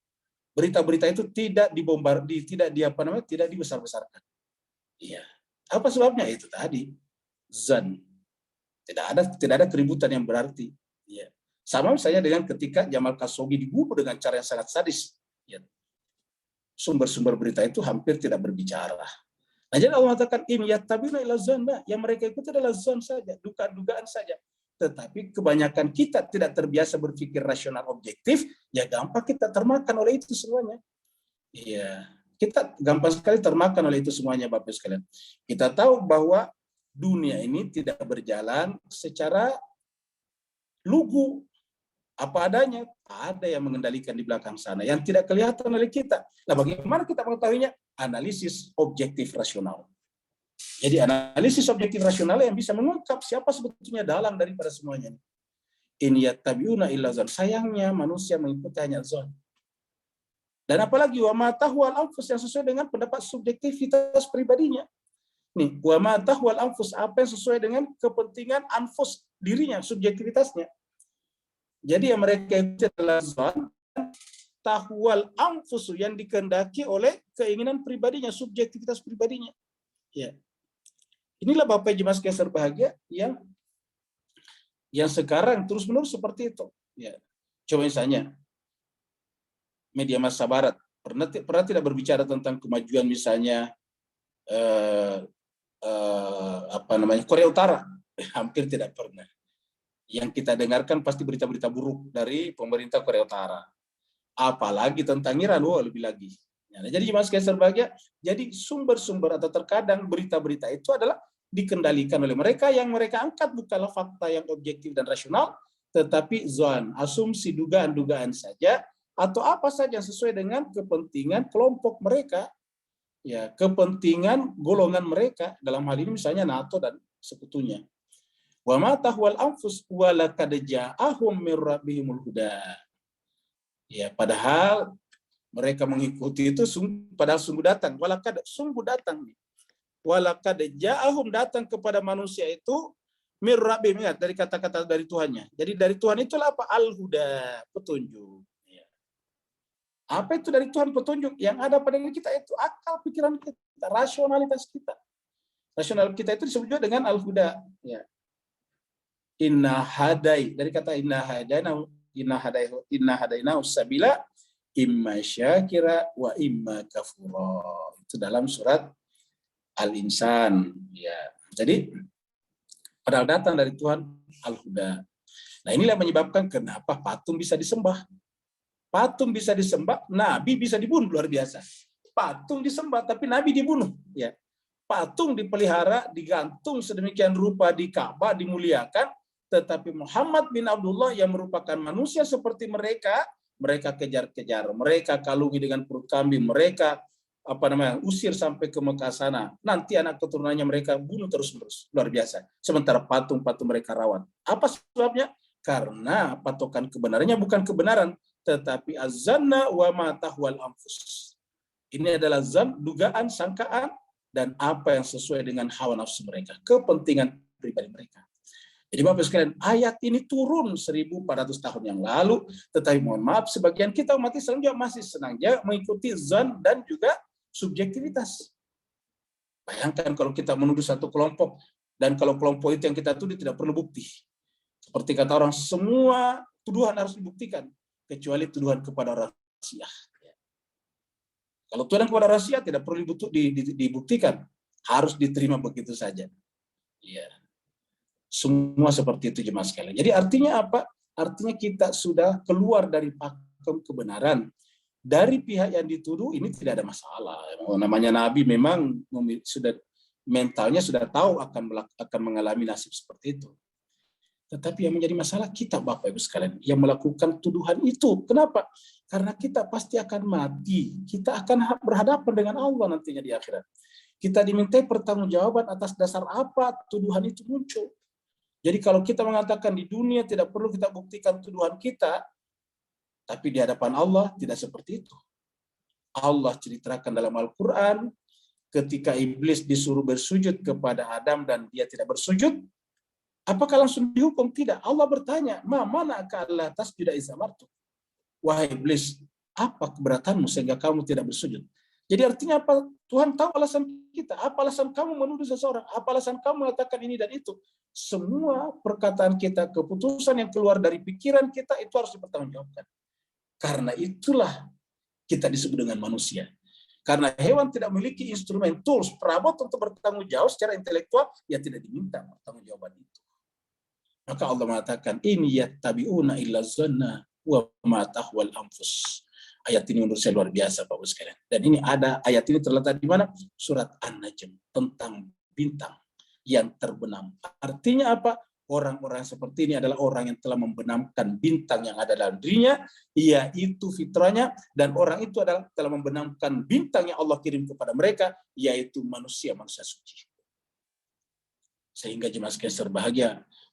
Berita-berita itu tidak dibombardir, tidak dibesar-besarkan. Iya. Apa sebabnya? Itu tadi zan. Tidak ada keributan yang berarti. Ya. Sama misalnya dengan ketika Jamal Khashoggi dibunuh dengan cara yang sangat sadis. Ya. Sumber-sumber berita itu hampir tidak berbicara. Nah, jadi Allah mengatakan in yattabi'una illa dhanna, yang mereka ikuti adalah zon saja, dugaan-dugaan saja. Tetapi kebanyakan kita tidak terbiasa berpikir rasional objektif, ya gampang kita termakan oleh itu semuanya. Iya, kita gampang sekali termakan oleh itu semuanya Bapak sekalian. Kita tahu bahwa dunia ini tidak berjalan secara lugu, apa adanya. Ada yang mengendalikan di belakang sana yang tidak kelihatan oleh kita. Nah, bagaimana kita mengetahuinya? Analisis objektif rasional. Jadi analisis objektif rasional yang bisa mengungkap siapa sebetulnya dalang daripada semuanya. In yattabi'una illa dhanna. Sayangnya manusia mengikuti hanya zon. Dan apalagi wa ma tahwal anfus, yang sesuai dengan pendapat subjektivitas pribadinya. Nih, wa ma tahwal anfus, apa yang sesuai dengan kepentingan anfus dirinya, subjektivitasnya. Jadi yang mereka itu adalah zon, tahwal anfusu, yang dikehendaki oleh keinginan pribadinya, subjektivitas pribadinya. Ya. Inilah Bapak jemaah sekalian berbahagia yang sekarang terus-menerus seperti itu. Ya. Coba misalnya media massa barat pernah tidak berbicara tentang kemajuan misalnya Korea Utara? Hampir tidak pernah. Yang kita dengarkan pasti berita-berita buruk dari pemerintah Korea Utara. Apalagi tentang Iran, lebih lagi. Nah, jadi jemaah sekalian berbahagia, jadi sumber-sumber atau terkadang berita-berita itu adalah dikendalikan oleh mereka, yang mereka angkat bukanlah fakta yang objektif dan rasional, tetapi zon, asumsi, dugaan-dugaan saja, atau apa saja yang sesuai dengan kepentingan kelompok mereka, ya, kepentingan golongan mereka, dalam hal ini misalnya NATO dan sekutunya. Wa ma tahwal anfus wa laqad ja'ahum mir rabbihimul huda. Ya, padahal mereka mengikuti itu padahal sungguh datang, walakad sungguh datang. Walakad ja'ahum, datang kepada manusia itu mir rabbihim, dari kata-kata dari Tuhannya. Jadi dari Tuhan itulah apa? Al-huda, petunjuk. Ya. Apa itu dari Tuhan petunjuk? Yang ada pada diri kita itu akal pikiran kita, rasionalitas kita. Rasional kita itu disebut juga dengan al-huda. Ya. Inna hadai, dari kata inna hadaina sabila imma syakira wa imma kafura. Itu dalam surat Al-Insan. Ya. Jadi padahal datang dari Tuhan al-huda. Nah, inilah menyebabkan kenapa patung bisa disembah. Patung bisa disembah, nabi bisa dibunuh, luar biasa. Patung disembah tapi nabi dibunuh, ya. Patung dipelihara, digantung sedemikian rupa di Ka'bah, dimuliakan, tetapi Muhammad bin Abdullah yang merupakan manusia seperti mereka kejar-kejar, mereka kalungi dengan perut kambing, mereka usir sampai ke Mekah sana. Nanti anak keturunannya mereka bunuh terus-menerus, luar biasa. Sementara patung-patung mereka rawat. Apa sebabnya? Karena patokan kebenarannya bukan kebenaran, tetapi azanna wa ma tahwal anfus. Ini adalah zan, dugaan, sangkaan, dan apa yang sesuai dengan hawa nafsu mereka, kepentingan pribadi mereka. Jadi Bapak sekalian, ayat ini turun 1400 tahun yang lalu, tetapi mohon maaf, sebagian kita umat Islam juga masih senang mengikuti zan dan juga subjektivitas. Bayangkan kalau kita menuduh satu kelompok, dan kalau kelompok itu yang kita tuduh tidak perlu bukti. Seperti kata orang, semua tuduhan harus dibuktikan, kecuali tuduhan kepada orang Syiah. Kalau tuduhan kepada orang Syiah tidak perlu dibuktikan, harus diterima begitu saja. Ya. Semua seperti itu jemaah sekalian. Jadi artinya apa? Artinya kita sudah keluar dari pakem kebenaran. Dari pihak yang dituduh ini tidak ada masalah. Namanya Nabi memang sudah mentalnya sudah tahu akan mengalami nasib seperti itu. Tetapi yang menjadi masalah kita Bapak Ibu sekalian yang melakukan tuduhan itu. Kenapa? Karena kita pasti akan mati. Kita akan berhadapan dengan Allah nantinya di akhirat. Kita dimintai pertanggungjawaban atas dasar apa tuduhan itu muncul. Jadi kalau kita mengatakan di dunia tidak perlu kita buktikan tuduhan kita, tapi di hadapan Allah tidak seperti itu. Allah ceritakan dalam Al-Quran, ketika iblis disuruh bersujud kepada Adam dan dia tidak bersujud, apakah langsung dihukum? Tidak. Allah bertanya, mana Allah tasjuda idza amartu? Wahai iblis, apa keberatanmu sehingga kamu tidak bersujud? Jadi artinya apa? Tuhan tahu alasan kita. Apa alasan kamu menuduh seseorang? Apa alasan kamu mengatakan ini dan itu? Semua perkataan kita, keputusan yang keluar dari pikiran kita itu harus dipertanggungjawabkan. Karena itulah kita disebut dengan manusia. Karena hewan tidak memiliki instrumen, tools, perabot untuk bertanggung jawab secara intelektual, ya tidak diminta pertanggungjawaban itu. Maka Allah mengatakan, ini yattabi'una illa zanna wa ma tahwal anfus. Ayat ini menurut saya luar biasa Bapak sekalian. Dan ini ada ayat ini terletak di mana? Surat An-Najm tentang bintang yang terbenam. Artinya apa? Orang-orang seperti ini adalah orang yang telah membenamkan bintang yang ada dalam dirinya, yaitu fitrahnya, dan orang itu adalah telah membenamkan bintang yang Allah kirim kepada mereka, yaitu manusia-manusia suci. Sehingga jemaah sekalian berbahagia,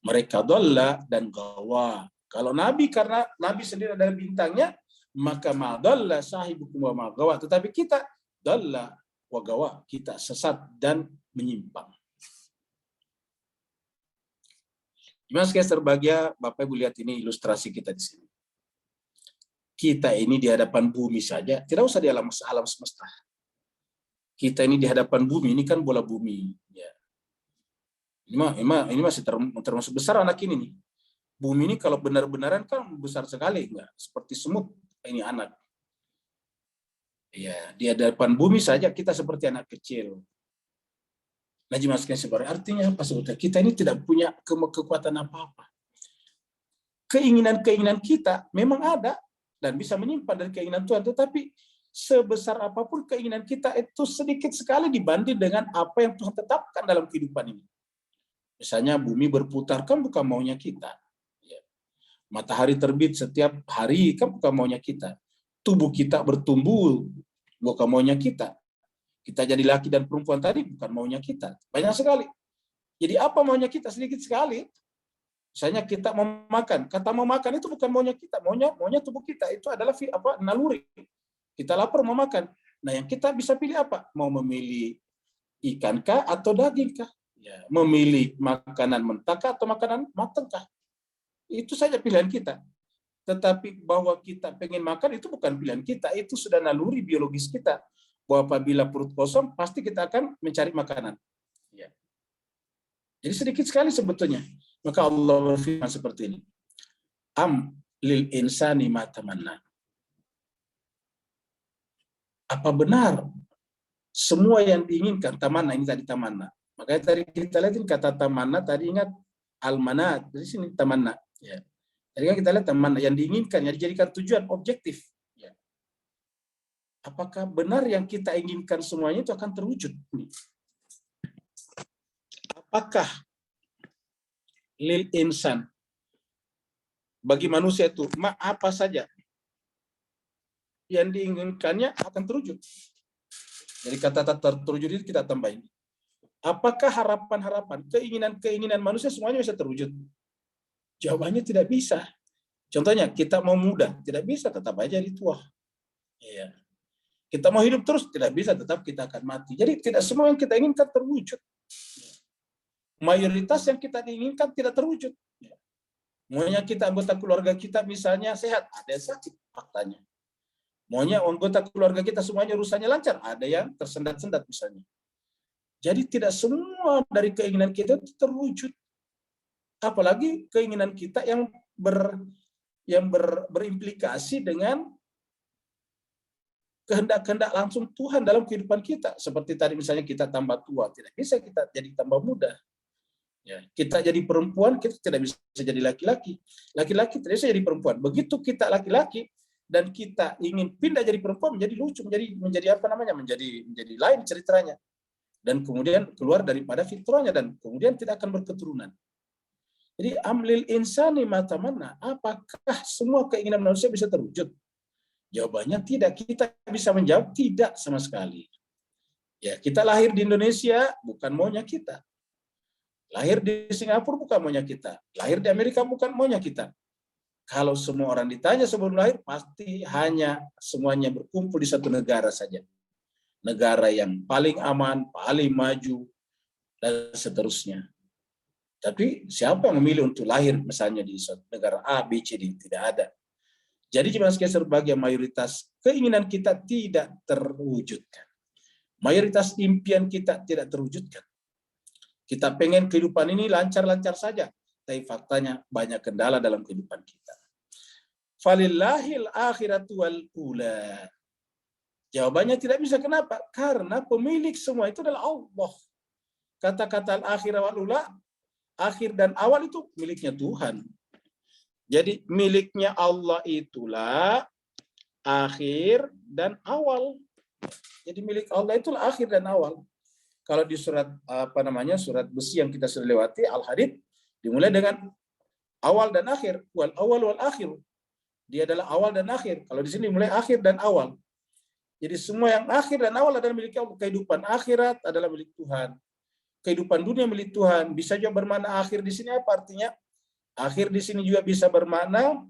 mereka dhalla dan gawa. Kalau Nabi, karena Nabi sendiri adalah bintangnya, maka ma dhalla sahibukum wa ma gawa. Tetapi kita dhalla wa gawa, kita sesat dan menyimpang. Jemaah sekalian berbahagia, Bapak Ibu lihat ini ilustrasi kita di sini. kita ini di hadapan bumi saja, tidak usah di alam semesta. Kita ini di hadapan bumi, ini kan bola bumi. Ya. Ini masih termasuk besar anak ini nih. Bumi ini kalau benar-benaran kan besar sekali, enggak seperti semut ini anak. Ya, di hadapan bumi saja kita seperti anak kecil. Najib Maskin sebenarnya artinya apa sebetulnya? Kita ini tidak punya kekuatan apa-apa. Keinginan-keinginan kita memang ada dan bisa menyimpan dari keinginan Tuhan, tetapi sebesar apapun keinginan kita itu sedikit sekali dibanding dengan apa yang Tuhan tetapkan dalam kehidupan ini. Misalnya bumi berputar kan bukan maunya kita. Matahari terbit setiap hari kan bukan maunya kita. Tubuh kita bertumbuh bukan maunya kita. Kita jadi laki dan perempuan tadi bukan maunya kita. Banyak sekali. Jadi apa maunya kita? Sedikit sekali. Misalnya kita mau makan. Kata mau makan itu bukan maunya kita. Maunya tubuh kita. Itu adalah naluri. Kita lapar mau makan. Nah yang kita bisa pilih apa? Mau memilih ikan kah atau daging kah? Ya, memilih makanan mentah kah atau makanan matang kah? Itu saja pilihan kita. Tetapi bahwa kita pengen makan itu bukan pilihan kita, itu sudah naluri biologis kita. Bahwa apabila perut kosong pasti kita akan mencari makanan. Ya. Jadi sedikit sekali sebetulnya. Maka Allah berfirman seperti ini. Am lil insani ma tamanna. Apa benar semua yang diinginkan? Tamanna ini tadi tamanna. Makanya tadi kita lihat kata tamanna tadi ingat almanat. Dari sini tamanna. Ya. Tadi kan kita lihat tamanna yang diinginkan, yang dijadikan tujuan objektif. Ya. Apakah benar yang kita inginkan semuanya itu akan terwujud? Apakah lil insan bagi manusia itu apa saja yang diinginkannya akan terwujud? Jadi kata terwujud itu kita tambahin. Apakah harapan-harapan, keinginan-keinginan manusia semuanya bisa terwujud? Jawabannya tidak bisa. Contohnya kita mau muda, tidak bisa, tetap aja di tua. Ya. Kita mau hidup terus, tidak bisa, tetap kita akan mati. Jadi tidak semua yang kita inginkan terwujud. Mayoritas yang kita inginkan tidak terwujud. Maunya kita anggota keluarga kita misalnya sehat, ada yang sakit faktanya. Maunya anggota keluarga kita semuanya urusannya lancar, ada yang tersendat-sendat misalnya. Jadi tidak semua dari keinginan kita itu terwujud. Apalagi keinginan kita yang berimplikasi dengan kehendak-kehendak langsung Tuhan dalam kehidupan kita. Seperti tadi misalnya kita tambah tua, tidak bisa kita jadi tambah muda. Ya, kita jadi perempuan, kita tidak bisa jadi laki-laki. Laki-laki tidak bisa jadi perempuan. Begitu kita laki-laki dan kita ingin pindah jadi perempuan, menjadi lucu, menjadi apa namanya, menjadi lain ceritanya. Dan kemudian keluar daripada fitrahnya dan kemudian tidak akan berketurunan. Jadi amlil insani ma tamanna, apakah semua keinginan manusia bisa terwujud? Jawabannya tidak. Kita bisa menjawab tidak sama sekali. Ya, kita lahir di Indonesia bukan maunya kita. Lahir di Singapura bukan maunya kita. Lahir di Amerika bukan maunya kita. Kalau semua orang ditanya sebelum lahir, pasti hanya semuanya berkumpul di satu negara saja. Negara yang paling aman, paling maju, dan seterusnya. Tapi siapa yang memilih untuk lahir misalnya di negara A, B, C, D? Tidak ada. Jadi cuma sebagai mayoritas keinginan kita tidak terwujudkan. Mayoritas impian kita tidak terwujudkan. Kita pengen kehidupan ini lancar-lancar saja. Tapi faktanya banyak kendala dalam kehidupan kita. Falillahil akhiratu wal ula. Jawabannya tidak bisa. Kenapa? Karena pemilik semua itu adalah Allah. Kata-kata al-akhir wal ula, akhir dan awal itu miliknya Tuhan. Jadi miliknya Allah itulah akhir dan awal. Jadi milik Allah itulah akhir dan awal. Kalau di surat surat besi yang kita sudah lewati, Al-Hadid, dimulai dengan awal dan akhir. Wal awal wal akhir. Dia adalah awal dan akhir. Kalau di sini mulai akhir dan awal. Jadi semua yang akhir dan awal adalah milik Allah. Kehidupan akhirat adalah milik Tuhan. Kehidupan dunia milik Tuhan. Bisa juga bermakna akhir di sini apa artinya? Akhir di sini juga bisa bermakna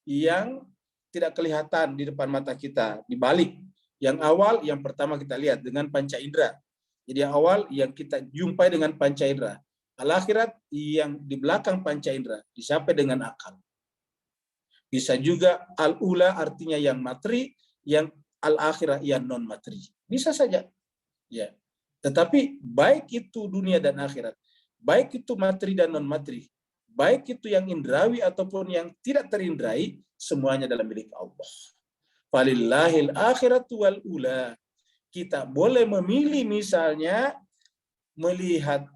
yang tidak kelihatan di depan mata kita, di balik. Yang awal, yang pertama kita lihat dengan panca indera. Jadi yang awal yang kita jumpai dengan panca indera. Al-akhirat yang di belakang panca indera, dicapai dengan akal. Bisa juga al-ula artinya yang materi, yang al-akhirah yang non materi. Bisa saja. Ya. Tetapi baik itu dunia dan akhirat, baik itu materi dan non materi, baik itu yang indrawi ataupun yang tidak terindrai, semuanya dalam milik Allah. Falillahil akhiratu wal ula. Kita boleh memilih misalnya melihat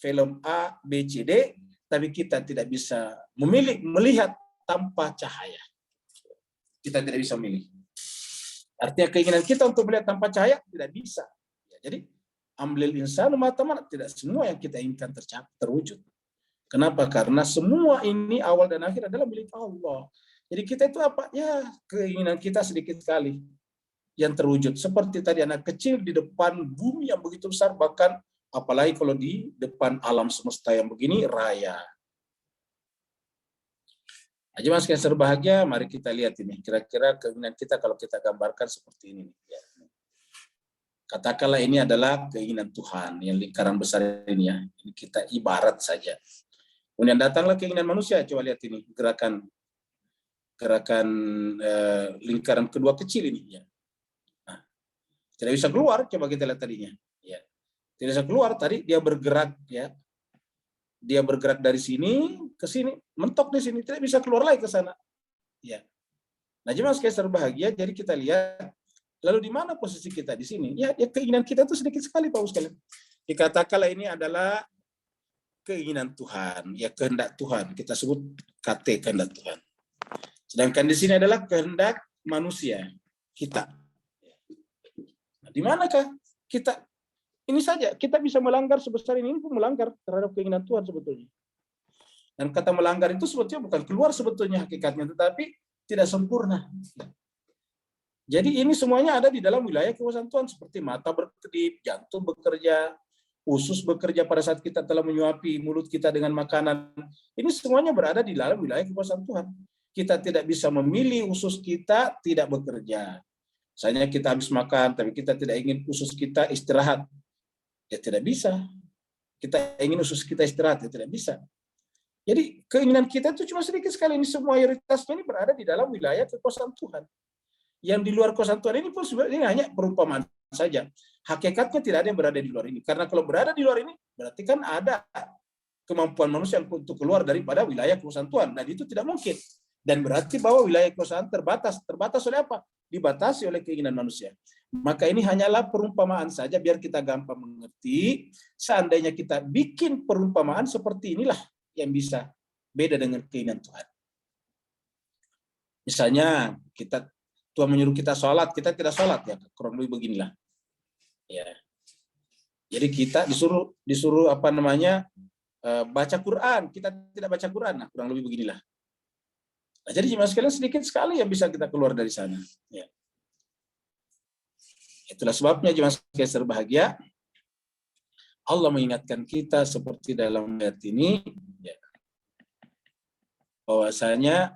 film A, B, C, D, tapi kita tidak bisa memilih melihat tanpa cahaya. Kita tidak bisa memilih. Artinya keinginan kita untuk melihat tanpa cahaya tidak bisa. Ya, jadi ambil insanu mata-mata, tidak semua yang kita inginkan terwujud. Kenapa? Karena semua ini awal dan akhir adalah milik Allah. Jadi kita itu apa? Ya, keinginan kita sedikit sekali yang terwujud. Seperti tadi anak kecil di depan bumi yang begitu besar, bahkan apalagi kalau di depan alam semesta yang begini raya. Nah, jemaah sekalian berbahagia, mari kita lihat ini. Kira-kira keinginan kita kalau kita gambarkan seperti ini. Ya. Katakanlah ini adalah keinginan Tuhan yang lingkaran besar ini ya. Ini kita ibarat saja. Kemudian datanglah keinginan manusia. Coba lihat ini gerakan lingkaran kedua kecil ini ya. Nah, tidak bisa keluar. Coba kita lihat tadinya. Ya. Tidak bisa keluar tadi dia bergerak ya. Dia bergerak dari sini ke sini, mentok di sini, tidak bisa keluar lagi ke sana. Ya. Nah, jemaah sekalian berbahagia, jadi kita lihat lalu di mana posisi kita di sini? Ya, keinginan kita itu sedikit sekali, Pak sekalian. Dikatakanlah ini adalah keinginan Tuhan, ya kehendak Tuhan. Kita sebut KT, kehendak Tuhan. Sedangkan di sini adalah kehendak manusia, kita. Nah, di manakah kita? Ini saja, kita bisa melanggar sebesar ini pun melanggar terhadap keinginan Tuhan sebetulnya. Dan kata melanggar itu sebetulnya bukan keluar sebetulnya hakikatnya, tetapi tidak sempurna. Jadi ini semuanya ada di dalam wilayah kekuasaan Tuhan, seperti mata berkedip, jantung bekerja, usus bekerja pada saat kita telah menyuapi mulut kita dengan makanan. Ini semuanya berada di dalam wilayah kekuasaan Tuhan. Kita tidak bisa memilih usus kita tidak bekerja. Misalnya kita habis makan, tapi kita tidak ingin usus kita istirahat. Ya tidak bisa. Kita ingin usus kita istirahat, ya tidak bisa. Jadi keinginan kita itu cuma sedikit sekali. Ini semua mayoritasnya ini berada di dalam wilayah kekuasaan Tuhan. Yang di luar kuasa Tuhan ini pun sebenarnya hanya perumpamaan saja. Hakikatnya tidak ada yang berada di luar ini. Karena kalau berada di luar ini, berarti kan ada kemampuan manusia untuk keluar daripada wilayah kekuasaan Tuhan. Dan itu tidak mungkin. Dan berarti bahwa wilayah kekuasaan terbatas. Terbatas oleh apa? Dibatasi oleh keinginan manusia. Maka ini hanyalah perumpamaan saja biar kita gampang mengerti. Seandainya kita bikin perumpamaan seperti inilah yang bisa beda dengan keinginan Tuhan. Misalnya Tuhan menyuruh kita sholat, kita tidak sholat ya, kurang lebih beginilah. Ya. Jadi kita disuruh baca Quran, kita tidak baca Quran, nah kurang lebih beginilah. Nah, jadi jemaah sekalian sedikit sekali yang bisa kita keluar dari sana. Ya. Itulah sebabnya jemaah sekalian berbahagia, Allah mengingatkan kita seperti dalam ayat ini, ya, bahwasanya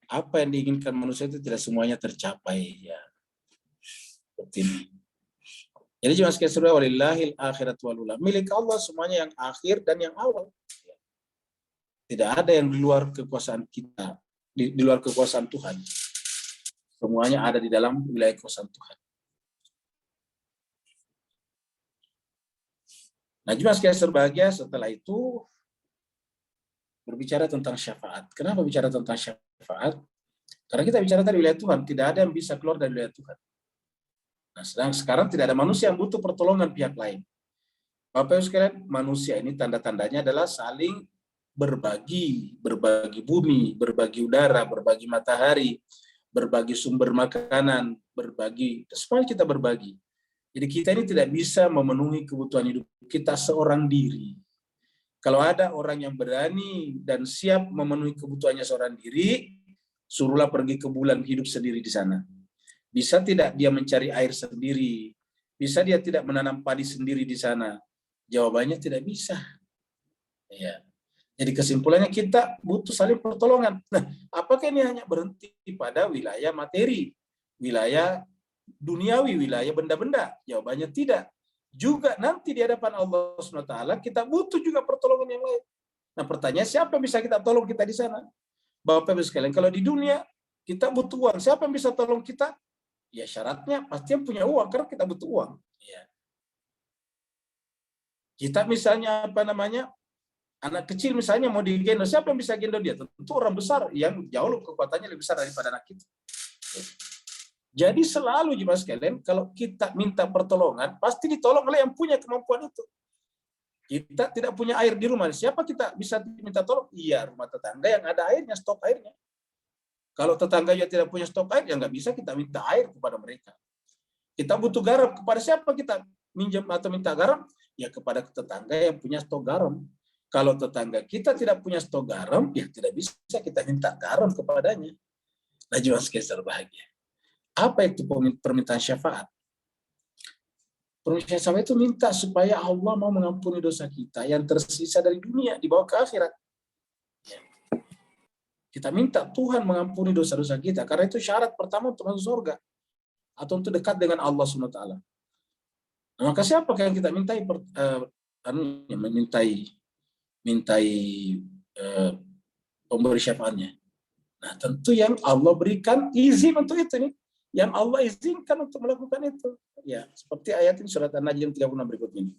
apa yang diinginkan manusia itu tidak semuanya tercapai ya. Seperti ini. Jadi jemaah sekalian saudara, walillahil akhirat wal ula. Milik Allah semuanya yang akhir dan yang awal. Tidak ada yang di luar kekuasaan kita, di luar kekuasaan Tuhan. Semuanya ada di dalam wilayah kekuasaan Tuhan. Nah, jemaah sekalian berbahagia, setelah itu berbicara tentang syafaat. Kenapa bicara tentang syafaat? Karena kita bicara tadi wilayah Tuhan, tidak ada yang bisa keluar dari wilayah Tuhan. Nah, sedang sekarang tidak ada manusia yang butuh pertolongan pihak lain. Bapak Ibu sekalian, manusia ini tanda-tandanya adalah saling berbagi bumi, berbagi udara, berbagi matahari, berbagi sumber makanan, berbagi, semuanya kita berbagi. Jadi kita ini tidak bisa memenuhi kebutuhan hidup kita seorang diri. Kalau ada orang yang berani dan siap memenuhi kebutuhannya seorang diri, suruhlah pergi ke bulan hidup sendiri di sana. Bisa tidak dia mencari air sendiri? Bisa dia tidak menanam padi sendiri di sana? Jawabannya tidak bisa. Ya. Jadi kesimpulannya kita butuh saling pertolongan. Nah, apakah ini hanya berhenti pada wilayah materi, wilayah duniawi, wilayah benda-benda? Jawabannya tidak. Juga nanti di hadapan Allah SWT kita butuh juga pertolongan yang lain. Nah, pertanyaan siapa yang bisa kita tolong kita di sana? Bapak Ibu sekalian, kalau di dunia kita butuh uang, siapa yang bisa tolong kita? Ya syaratnya pasti yang punya uang, karena kita butuh uang. Ya. Kita misalnya anak kecil misalnya mau digendong, siapa yang bisa gendong dia? Tentu orang besar yang jauh kekuatannya lebih besar daripada anak kita. Jadi selalu jemaah sekalian, kalau kita minta pertolongan, pasti ditolong oleh yang punya kemampuan itu. Kita tidak punya air di rumah, siapa kita bisa minta tolong? Iya, rumah tetangga yang ada airnya, stok airnya. Kalau tetangganya tidak punya stok air, ya nggak bisa kita minta air kepada mereka. Kita butuh garam, kepada siapa kita minjem atau minta garam? Ya kepada tetangga yang punya stok garam. Kalau tetangga kita tidak punya stok garam, ya tidak bisa kita minta garam kepadanya. Nah, jemaah sekalian berbahagia. Apa itu permintaan syafaat? Permintaan syafaat itu minta supaya Allah mau mengampuni dosa kita yang tersisa dari dunia dibawa ke akhirat. Kita minta Tuhan mengampuni dosa-dosa kita, karena itu syarat pertama untuk masuk surga atau untuk dekat dengan Allah SWT. Nah, maka siapa yang kita mintai pemberi syafaatnya? Nah, tentu yang Allah berikan izin untuk itu nih, yang Allah izinkan untuk melakukan itu. Ya, seperti ayat ini surat An-Najm 36 berikut ini.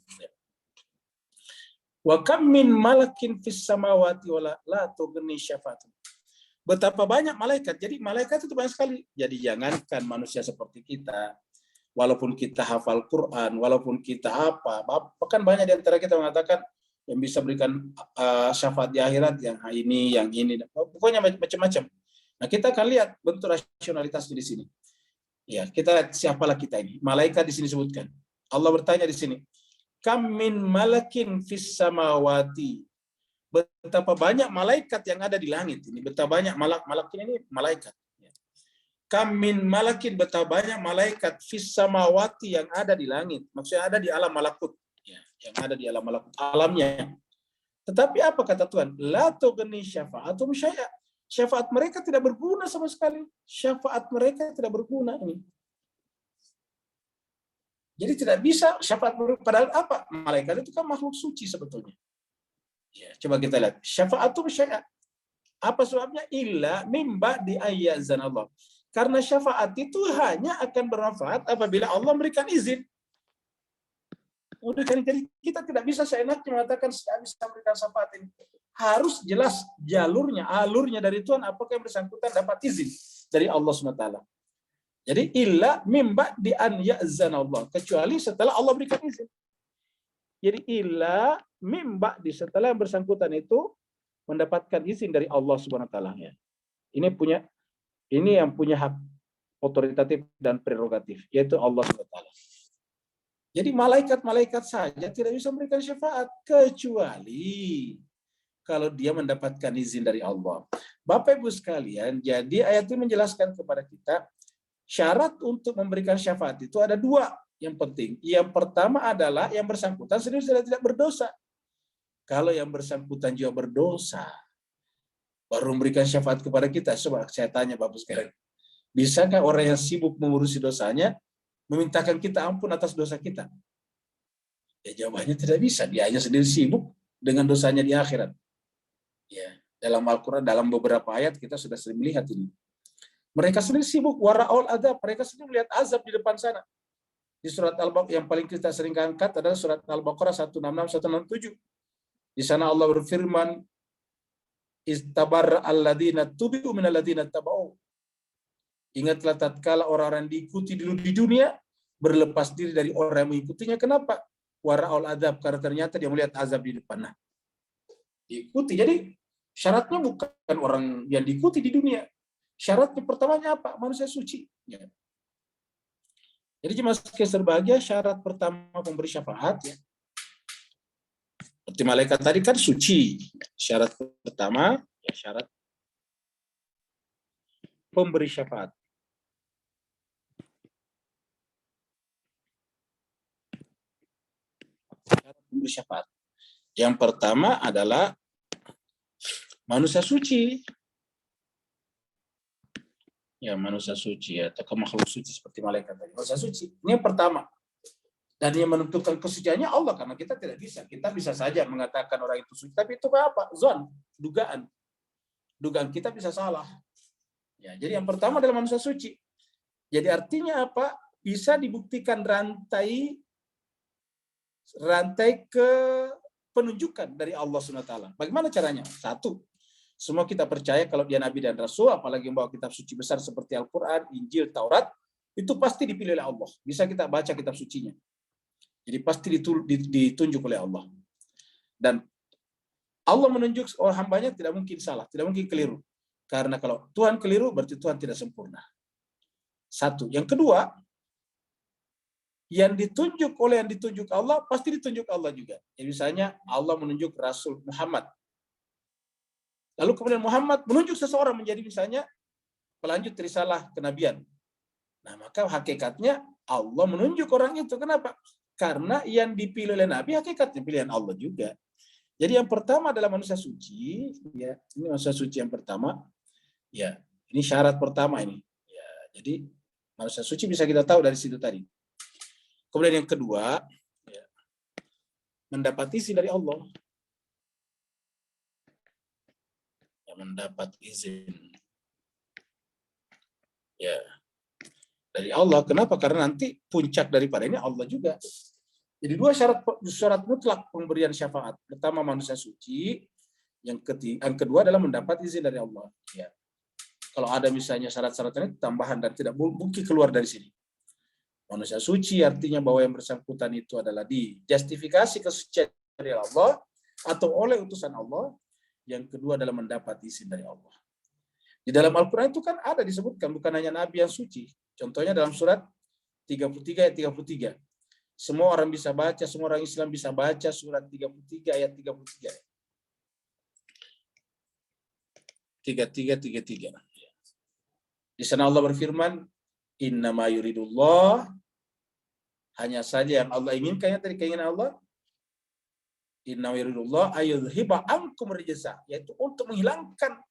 Wa kam min malakin fis samawati wala la tughni syafa'atuhum. Betapa banyak malaikat. Jadi malaikat itu banyak sekali. Jadi jangankan manusia seperti kita, walaupun kita hafal Quran, walaupun kita apa, bahkan banyak di antara kita mengatakan yang bisa berikan syafaat di akhirat, yang ini, pokoknya macam-macam. Nah, kita akan lihat bentuk rasionalitas di sini. Ya, kita lihat siapalah kita ini. Malaikat di sini disebutkan. Allah bertanya di sini, kam min malakin fis samawati. Betapa banyak malaikat yang ada di langit ini. Betapa banyak malak ini malaikat. Kam min malakin, betapa banyak malaikat fis samawati yang ada di langit. Maksudnya ada di alam malakut. Ya, yang ada di alam malakut, alamnya. Tetapi apa kata Tuhan? La tughni syafa'atum syai'a. Syafaat mereka tidak berguna sama sekali. Syafaat mereka tidak berguna ini. Jadi tidak bisa syafaat, padahal apa? Malaikat itu kan makhluk suci sebetulnya. Ya, coba kita lihat. Syafa'atum syai'a. Apa sebabnya? Illa mimba di ayyazan Allah. Karena syafaat itu hanya akan bermanfaat apabila Allah memberikan izin. Udah kan, jadi kita tidak bisa seenaknya mengatakan saya bisa memberikan syafaat ini. Harus jelas jalurnya, alurnya dari Tuhan, apakah yang bersangkutan dapat izin dari Allah SWT. Jadi illa mimba di an ya'zan Allah, kecuali setelah Allah berikan izin. Jadi illa mimba di setelah yang bersangkutan itu mendapatkan izin dari Allah SWT. Ini yang punya hak otoritatif dan prerogatif, yaitu Allah SWT. Jadi malaikat-malaikat saja tidak bisa memberikan syafaat kecuali kalau dia mendapatkan izin dari Allah. Bapak Ibu sekalian, jadi ayat ini menjelaskan kepada kita syarat untuk memberikan syafaat itu ada dua yang penting. Yang pertama adalah yang bersangkutan sendiri sudah tidak berdosa. Kalau yang bersangkutan juga berdosa, baru memberikan syafaat kepada kita. Coba saya tanya Bapak sekalian, bisakah orang yang sibuk mengurusi dosanya memintakan kita ampun atas dosa kita? Ya jawabannya tidak bisa. Dia hanya sendiri sibuk dengan dosanya di akhirat. Ya, dalam Al-Quran, dalam beberapa ayat kita sudah sering melihat ini. Mereka sendiri sibuk wara'ul adab. Mereka sendiri melihat azab di depan sana. Di surat Al-Baqarah yang paling kita sering angkat adalah surat Al-Baqarah 166-167. Di sana Allah berfirman, istabarra alladina tubi'u minalladina taba'u. Ingatlah tatkala orang-orang diikuti dulu di dunia, berlepas diri dari orang yang mengikutinya. Kenapa? Wara'ul adab, karena ternyata dia melihat azab di depan. Nah, diikuti. Jadi syaratnya bukan orang yang diikuti di dunia. Syaratnya pertamanya apa? Manusia suci. Ya. Jadi jemaah sekalian berbahagia, syarat pertama pemberi syafaat ya. Seperti malaikat tadi kan suci. Syarat pertama ya syarat pemberi syafaat. Syarat pemberi syafaat. Yang pertama adalah manusia suci. Ya, manusia suci atau makhluk suci seperti malaikat tadi. Manusia suci. Ini yang pertama. Dan yang menentukan kesuciannya Allah, karena kita tidak bisa. Kita bisa saja mengatakan orang itu suci, tapi itu apa? Zon, dugaan. dugaan kita bisa salah. Ya, jadi yang pertama adalah manusia suci. Jadi artinya apa? Bisa dibuktikan rantai ke penunjukan dari Allah SWT. Bagaimana caranya? Satu, semua kita percaya kalau dia Nabi dan Rasul, apalagi membawa kitab suci besar seperti Al-Quran, Injil, Taurat, itu pasti dipilih oleh Allah. Bisa kita baca kitab sucinya. Jadi pasti ditunjuk oleh Allah. Dan Allah menunjuk hambanya tidak mungkin salah, tidak mungkin keliru. Karena kalau Tuhan keliru, berarti Tuhan tidak sempurna. Satu. Yang kedua, yang ditunjuk Allah, pasti ditunjuk Allah juga. Jadi misalnya Allah menunjuk Rasul Muhammad. Lalu kemudian Muhammad menunjuk seseorang menjadi misalnya pelanjut risalah kenabian. Nah, maka hakikatnya Allah menunjuk orang itu. Kenapa? Karena yang dipilih oleh Nabi hakikatnya pilihan Allah juga. Jadi yang pertama adalah manusia suci, ya. Ini manusia suci yang pertama. Ya, ini syarat pertama ini. Ya, jadi manusia suci bisa kita tahu dari situ tadi. Kemudian yang kedua, ya, mendapat izin dari Allah. Ya, mendapat izin. Ya, dari Allah. Kenapa? Karena nanti puncak daripada ini Allah juga. Jadi dua syarat mutlak pemberian syafaat. Pertama manusia suci, yang kedua adalah mendapat izin dari Allah. Ya. Kalau ada misalnya syarat-syaratnya tambahan dan tidak mungkin keluar dari sini. Manusia suci artinya bahwa yang bersangkutan itu adalah dijustifikasi kesucian dari Allah atau oleh utusan Allah. Yang kedua adalah mendapat izin dari Allah. Di dalam Al-Quran itu kan ada disebutkan bukan hanya Nabi yang suci. Contohnya dalam surat 33 ayat 33. Semua orang bisa baca, semua orang Islam bisa baca surat 33 ayat 33. 33. Di sana Allah berfirman, innama yuridullah, hanya saja yang Allah inginkan, dari keinginan Allah, innama yuridullah ayyudhiba ankum rijsa, yaitu untuk menghilangkan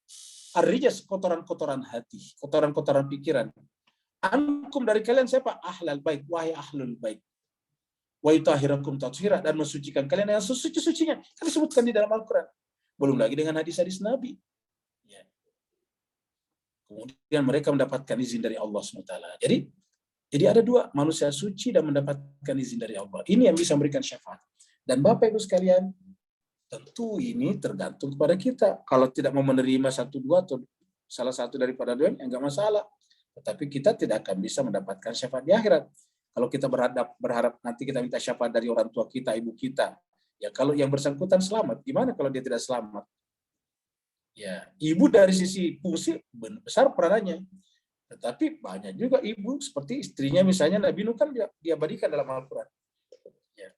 ar-rijas, kotoran-kotoran hati, kotoran-kotoran pikiran. Ankum dari kalian siapa? Ahlal bait, wahai ahlul bait. Wa yutahhirakum tathira, dan mensucikan kalian dengan sesuci-sucinya. Kan disebutkan di dalam Al-Quran. Belum lagi dengan hadis-hadis Nabi. Ya. Kemudian mereka mendapatkan izin dari Allah SWT. Jadi ada dua, manusia suci dan mendapatkan izin dari Allah. Ini yang bisa memberikan syafaat. Dan Bapak Ibu sekalian, tentu ini tergantung kepada kita. Kalau tidak mau menerima satu dua atau salah satu daripada dua, enggak masalah. Tetapi kita tidak akan bisa mendapatkan syafaat di akhirat. Kalau kita berharap nanti kita minta syafaat dari orang tua kita, ibu kita. Ya kalau yang bersangkutan selamat, gimana kalau dia tidak selamat? Ya, ibu dari sisi fungsi besar peranannya. Tetapi banyak juga ibu seperti istrinya misalnya Nabi Nuh kan diabadikan dalam Al-Quran. Ya.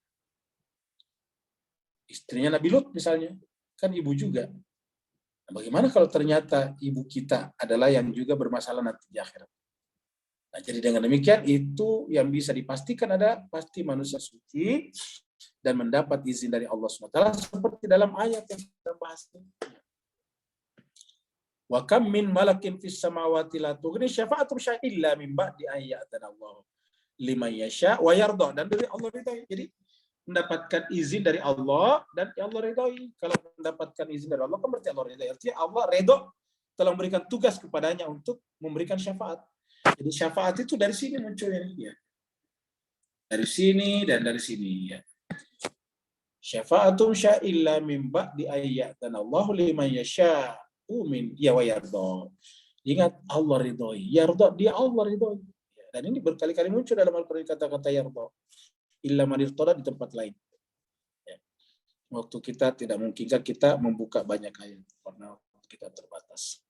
Istrinya Nabi Lut misalnya, kan ibu juga. Nah, bagaimana kalau ternyata ibu kita adalah yang juga bermasalah nanti di akhirat? Nah, jadi dengan demikian itu yang bisa dipastikan ada pasti manusia suci dan mendapat izin dari Allah SWT seperti dalam ayat yang kita bahas. Wa kam min malakin fis samawati la tughni syafa'atum syai'an illa min ba'di an ya'tana Allah liman yasha wa yarda, dan dari Allah ridhoi. Jadi mendapatkan izin dari Allah dan Allah ridhoi. Kalau mendapatkan izin dari Allah kan berarti Allah ridhoi. Artinya Allah ridho telah memberikan tugas kepadanya untuk memberikan syafaat. Jadi syafaat itu dari sini munculnya, ya. Dari sini dan dari sini, ya. Syafa'atum sya'illa min ba'di ayyatan Allahu liman yasha'u min ya wa yarda. Ingat Allah ridhoi. Yarda, dia Allah ridhoi. Dan ini berkali-kali muncul dalam Al-Qur'an kata-kata yarda. Illa man irtada di tempat lain. Ya. Waktu kita tidak mungkin kita membuka banyak ayat karena kita terbatas.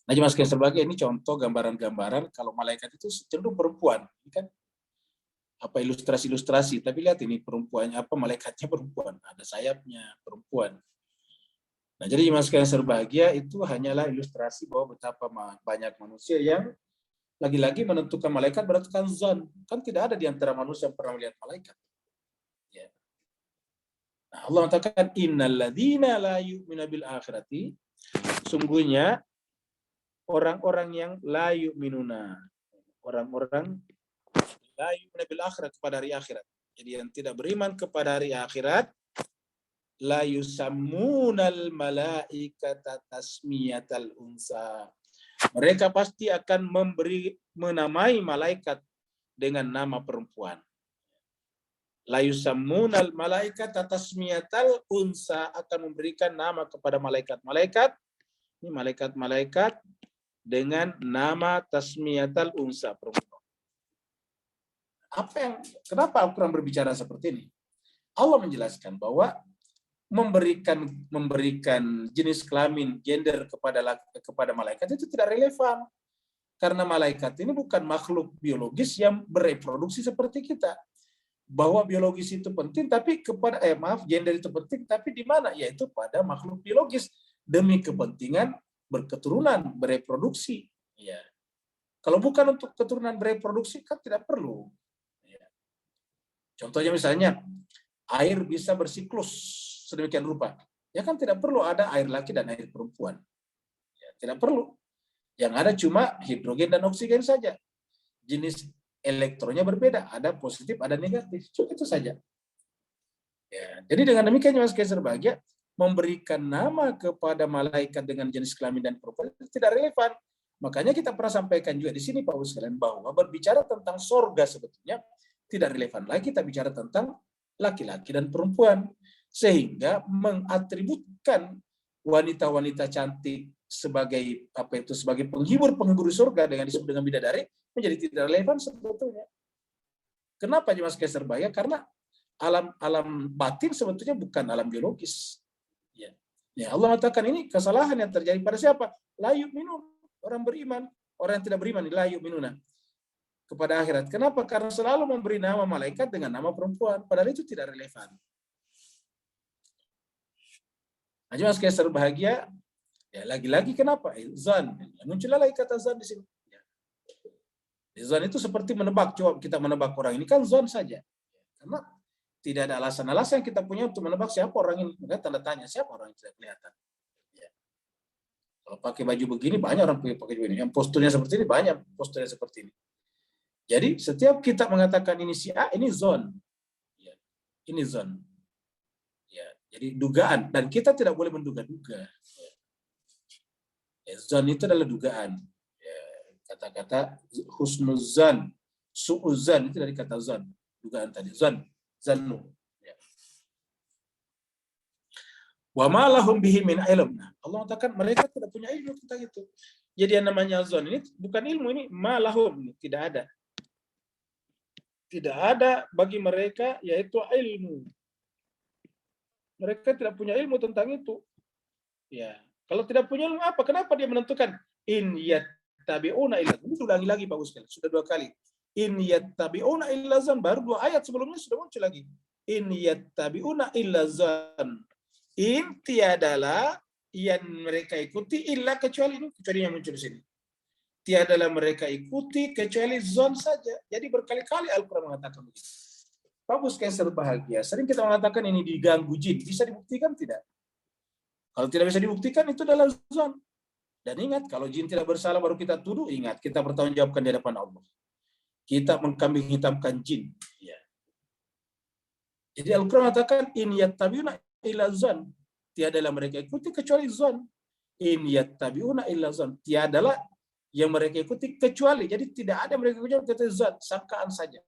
Nah, Mas sebagai ini contoh gambaran-gambaran kalau malaikat itu cenderung perempuan, kan? Apa ilustrasi-ilustrasi, tapi lihat ini perempuannya apa, malaikatnya perempuan, ada sayapnya perempuan. Nah, jadi Mas yang berbahagia itu hanyalah ilustrasi bahwa betapa banyak manusia yang lagi-lagi menentukan malaikat berdasarkan zon. Kan tidak ada di antara manusia yang pernah melihat malaikat. Ya. Nah, Allah mengatakan innalladzina la yu'minu bil akhirati, sungguhnya orang-orang yang la yu'minuna, orang-orang la yu'minu bil akhirat, kepada hari akhirat. Jadi yang tidak beriman kepada hari akhirat, la yusammunal malaikata tasmiyatal unsa. Mereka pasti akan menamai malaikat dengan nama perempuan. La yusammunal malaikata tasmiyatal unsa, akan memberikan nama kepada malaikat-malaikat. Ini malaikat-malaikat dengan nama tasmiyatal unsa, perempuan. Kenapa Al-Quran berbicara seperti ini? Allah menjelaskan bahwa memberikan jenis kelamin, gender kepada malaikat itu tidak relevan. Karena malaikat ini bukan makhluk biologis yang bereproduksi seperti kita. Bahwa biologis itu penting, tapi gender itu penting, tapi di mana? Yaitu pada makhluk biologis demi kepentingan berketurunan, bereproduksi. Ya. Kalau bukan untuk keturunan bereproduksi kan tidak perlu. Ya. Contohnya misalnya air bisa bersiklus sedemikian rupa. Ya kan tidak perlu ada air laki dan air perempuan. Ya, tidak perlu. Yang ada cuma hidrogen dan oksigen saja. Jenis elektronnya berbeda, ada positif, ada negatif. Itu saja. Ya, jadi dengan demikian Mas Kaiser Bahagia memberikan nama kepada malaikat dengan jenis kelamin dan perempuan itu tidak relevan. Makanya kita pernah sampaikan juga di sini Pak Ustaz sekalian bahwa berbicara tentang sorga sebetulnya tidak relevan lagi kita bicara tentang laki-laki dan perempuan, sehingga mengatributkan wanita-wanita cantik sebagai sebagai penghibur surga dengan disebut dengan bidadari menjadi tidak relevan sebetulnya. Kenapa Mas Kaiser Bahagia? Karena alam batin sebetulnya bukan alam biologis. Ya, Allah mengatakan ini kesalahan yang terjadi pada siapa? La yu'minun, orang beriman, orang yang tidak beriman la yu'minuna kepada akhirat. Kenapa? Karena selalu memberi nama malaikat dengan nama perempuan, padahal itu tidak relevan. Nah, Mas Kaiser Bahagia, ya lagi-lagi kenapa? Zan, muncullah lagi kata zan di sini. Zan itu seperti menebak, coba kita menebak orang ini kan zan saja. Karena tidak ada alasan-alasan yang kita punya untuk menebak siapa orang ini. Maka tanda tanya, siapa orang yang tidak kelihatan. Ya. Kalau pakai baju begini, banyak orang pakai baju ini. Yang posturnya seperti ini, banyak posturnya seperti ini. Jadi setiap kita mengatakan ini si A, ini zon. Ya. Ini zon. Ya. Jadi dugaan. Dan kita tidak boleh menduga-duga. Ya. Zon itu adalah dugaan. Ya. Kata-kata husnuzan, su'uzan, itu dari kata zon. Dugaan tadi, zon. Zannu. Ya. Wa ma lahum bihi min ilm. Allah mengatakan mereka tidak punya ilmu tentang itu. Jadi yang namanya zon ini bukan ilmu, ini ma lahum, tidak ada. Tidak ada bagi mereka yaitu ilmu. Mereka tidak punya ilmu tentang itu. Ya. Kalau tidak punya ilmu apa? Kenapa dia menentukan in yattabi'una illa? Ini ulangi lagi Pak Ustaz, sudah 2 kali. In yattabi'una illa zan, baru 2 ayat sebelumnya sudah muncul lagi. In yattabi'una illa zan. In tiadalah yang mereka ikuti illa kecuali ini, kecuali yang muncul di sini. Tiadalah mereka ikuti kecuali zon saja. Jadi berkali-kali Al-Quran mengatakan begitu. Bagus Kaiser Bahagia. Sering kita mengatakan ini diganggu jin. Bisa dibuktikan tidak? Kalau tidak bisa dibuktikan itu adalah zon. Dan ingat, kalau jin tidak bersalah baru kita tuduh, ingat kita bertanggungjawabkan di hadapan Allah. Kita mengkambing hitamkan jin. Ya. Jadi Al-Quran mengatakan in yattabi'una illa zan. Tiadalah mereka ikuti kecuali zan. In yattabi'una illa zan. Tiadalah yang mereka ikuti kecuali. Jadi tidak ada mereka ikuti kecuali zan, sangkaan saja.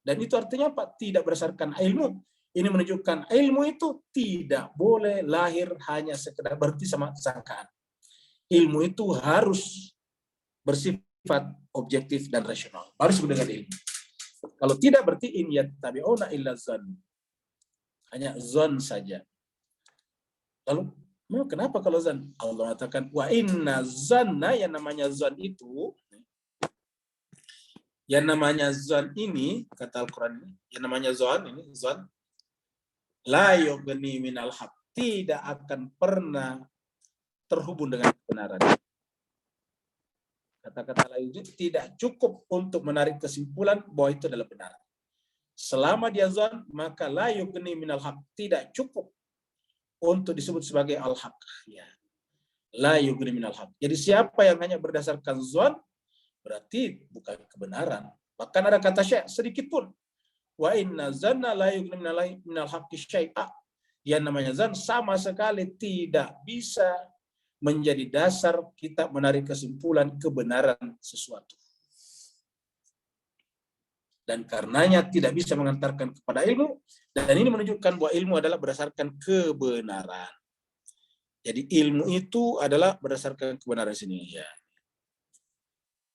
Dan itu artinya apa? Tidak berdasarkan ilmu. Ini menunjukkan ilmu itu tidak boleh lahir hanya sekedar berarti sama sangkaan. Ilmu itu harus bersifat objektif dan rasional. Harus dengan ilmu. Kalau tidak berarti in yattabi'una illa zan. Hanya zan saja. Lalu kenapa kalau zan? Allah katakan wa inna zanna, yang namanya zan itu, yang namanya zan ini, kata Al-Quran ini, yang namanya zan ini, zan la yughni minal haq, tidak akan pernah terhubung dengan kebenaran. Kata-kata lain tidak cukup untuk menarik kesimpulan bahwa itu adalah benar. Selama dia zon, maka la yughni minal haq, tidak cukup untuk disebut sebagai al-haq. Ya. La yughni minal haq. Jadi siapa yang hanya berdasarkan zon, berarti bukan kebenaran. Bahkan ada kata syekh sedikit pun. Wa inna zanna la yughni minal haqqi syai'a. yang namanya zon sama sekali tidak bisa menjadi dasar kita menarik kesimpulan kebenaran sesuatu. Dan karenanya tidak bisa mengantarkan kepada ilmu, dan ini menunjukkan bahwa ilmu adalah berdasarkan kebenaran. Jadi ilmu itu adalah berdasarkan kebenaran sini ya.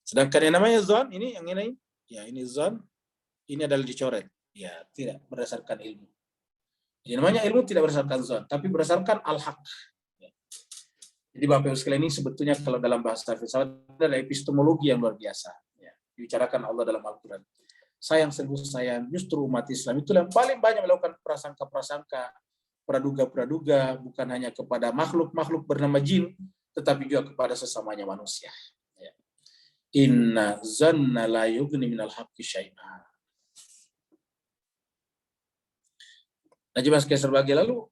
Sedangkan yang namanya zon ini, yang ini ya, ini zon, ini adalah dicoret ya, tidak berdasarkan ilmu. Jadi namanya ilmu tidak berdasarkan zon, tapi berdasarkan al-haq. Jadi Bapak Ibu sekalian, ini sebetulnya kalau dalam bahasa filsafat adalah epistemologi yang luar biasa. Ya, dibicarakan Allah dalam Al-Quran. Sayang sungguh sayang, justru umat Islam itu yang paling banyak melakukan prasangka-prasangka, praduga-praduga, bukan hanya kepada makhluk-makhluk bernama jin, tetapi juga kepada sesamanya manusia. Ya. Inna zanna la yughni minal haqqi syai'a. Nah, jemaah sekalian serbagi, lalu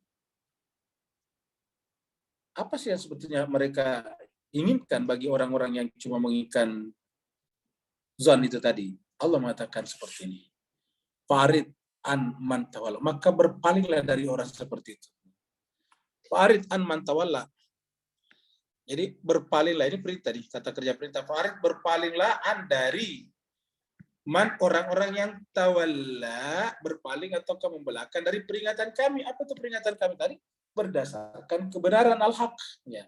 apa sih yang sebetulnya mereka inginkan bagi orang-orang yang cuma menginginkan zon itu tadi? Allah mengatakan seperti ini. Farid an man tawalla. Maka berpalinglah dari orang seperti itu. Farid an man tawalla. Jadi berpalinglah, ini perintah tadi, kata kerja perintah. Farid berpalinglah an dari man, orang-orang yang tawalla, berpaling atau membelakang dari peringatan kami. Apa itu peringatan kami tadi? Berdasarkan kebenaran al-haq. Ya.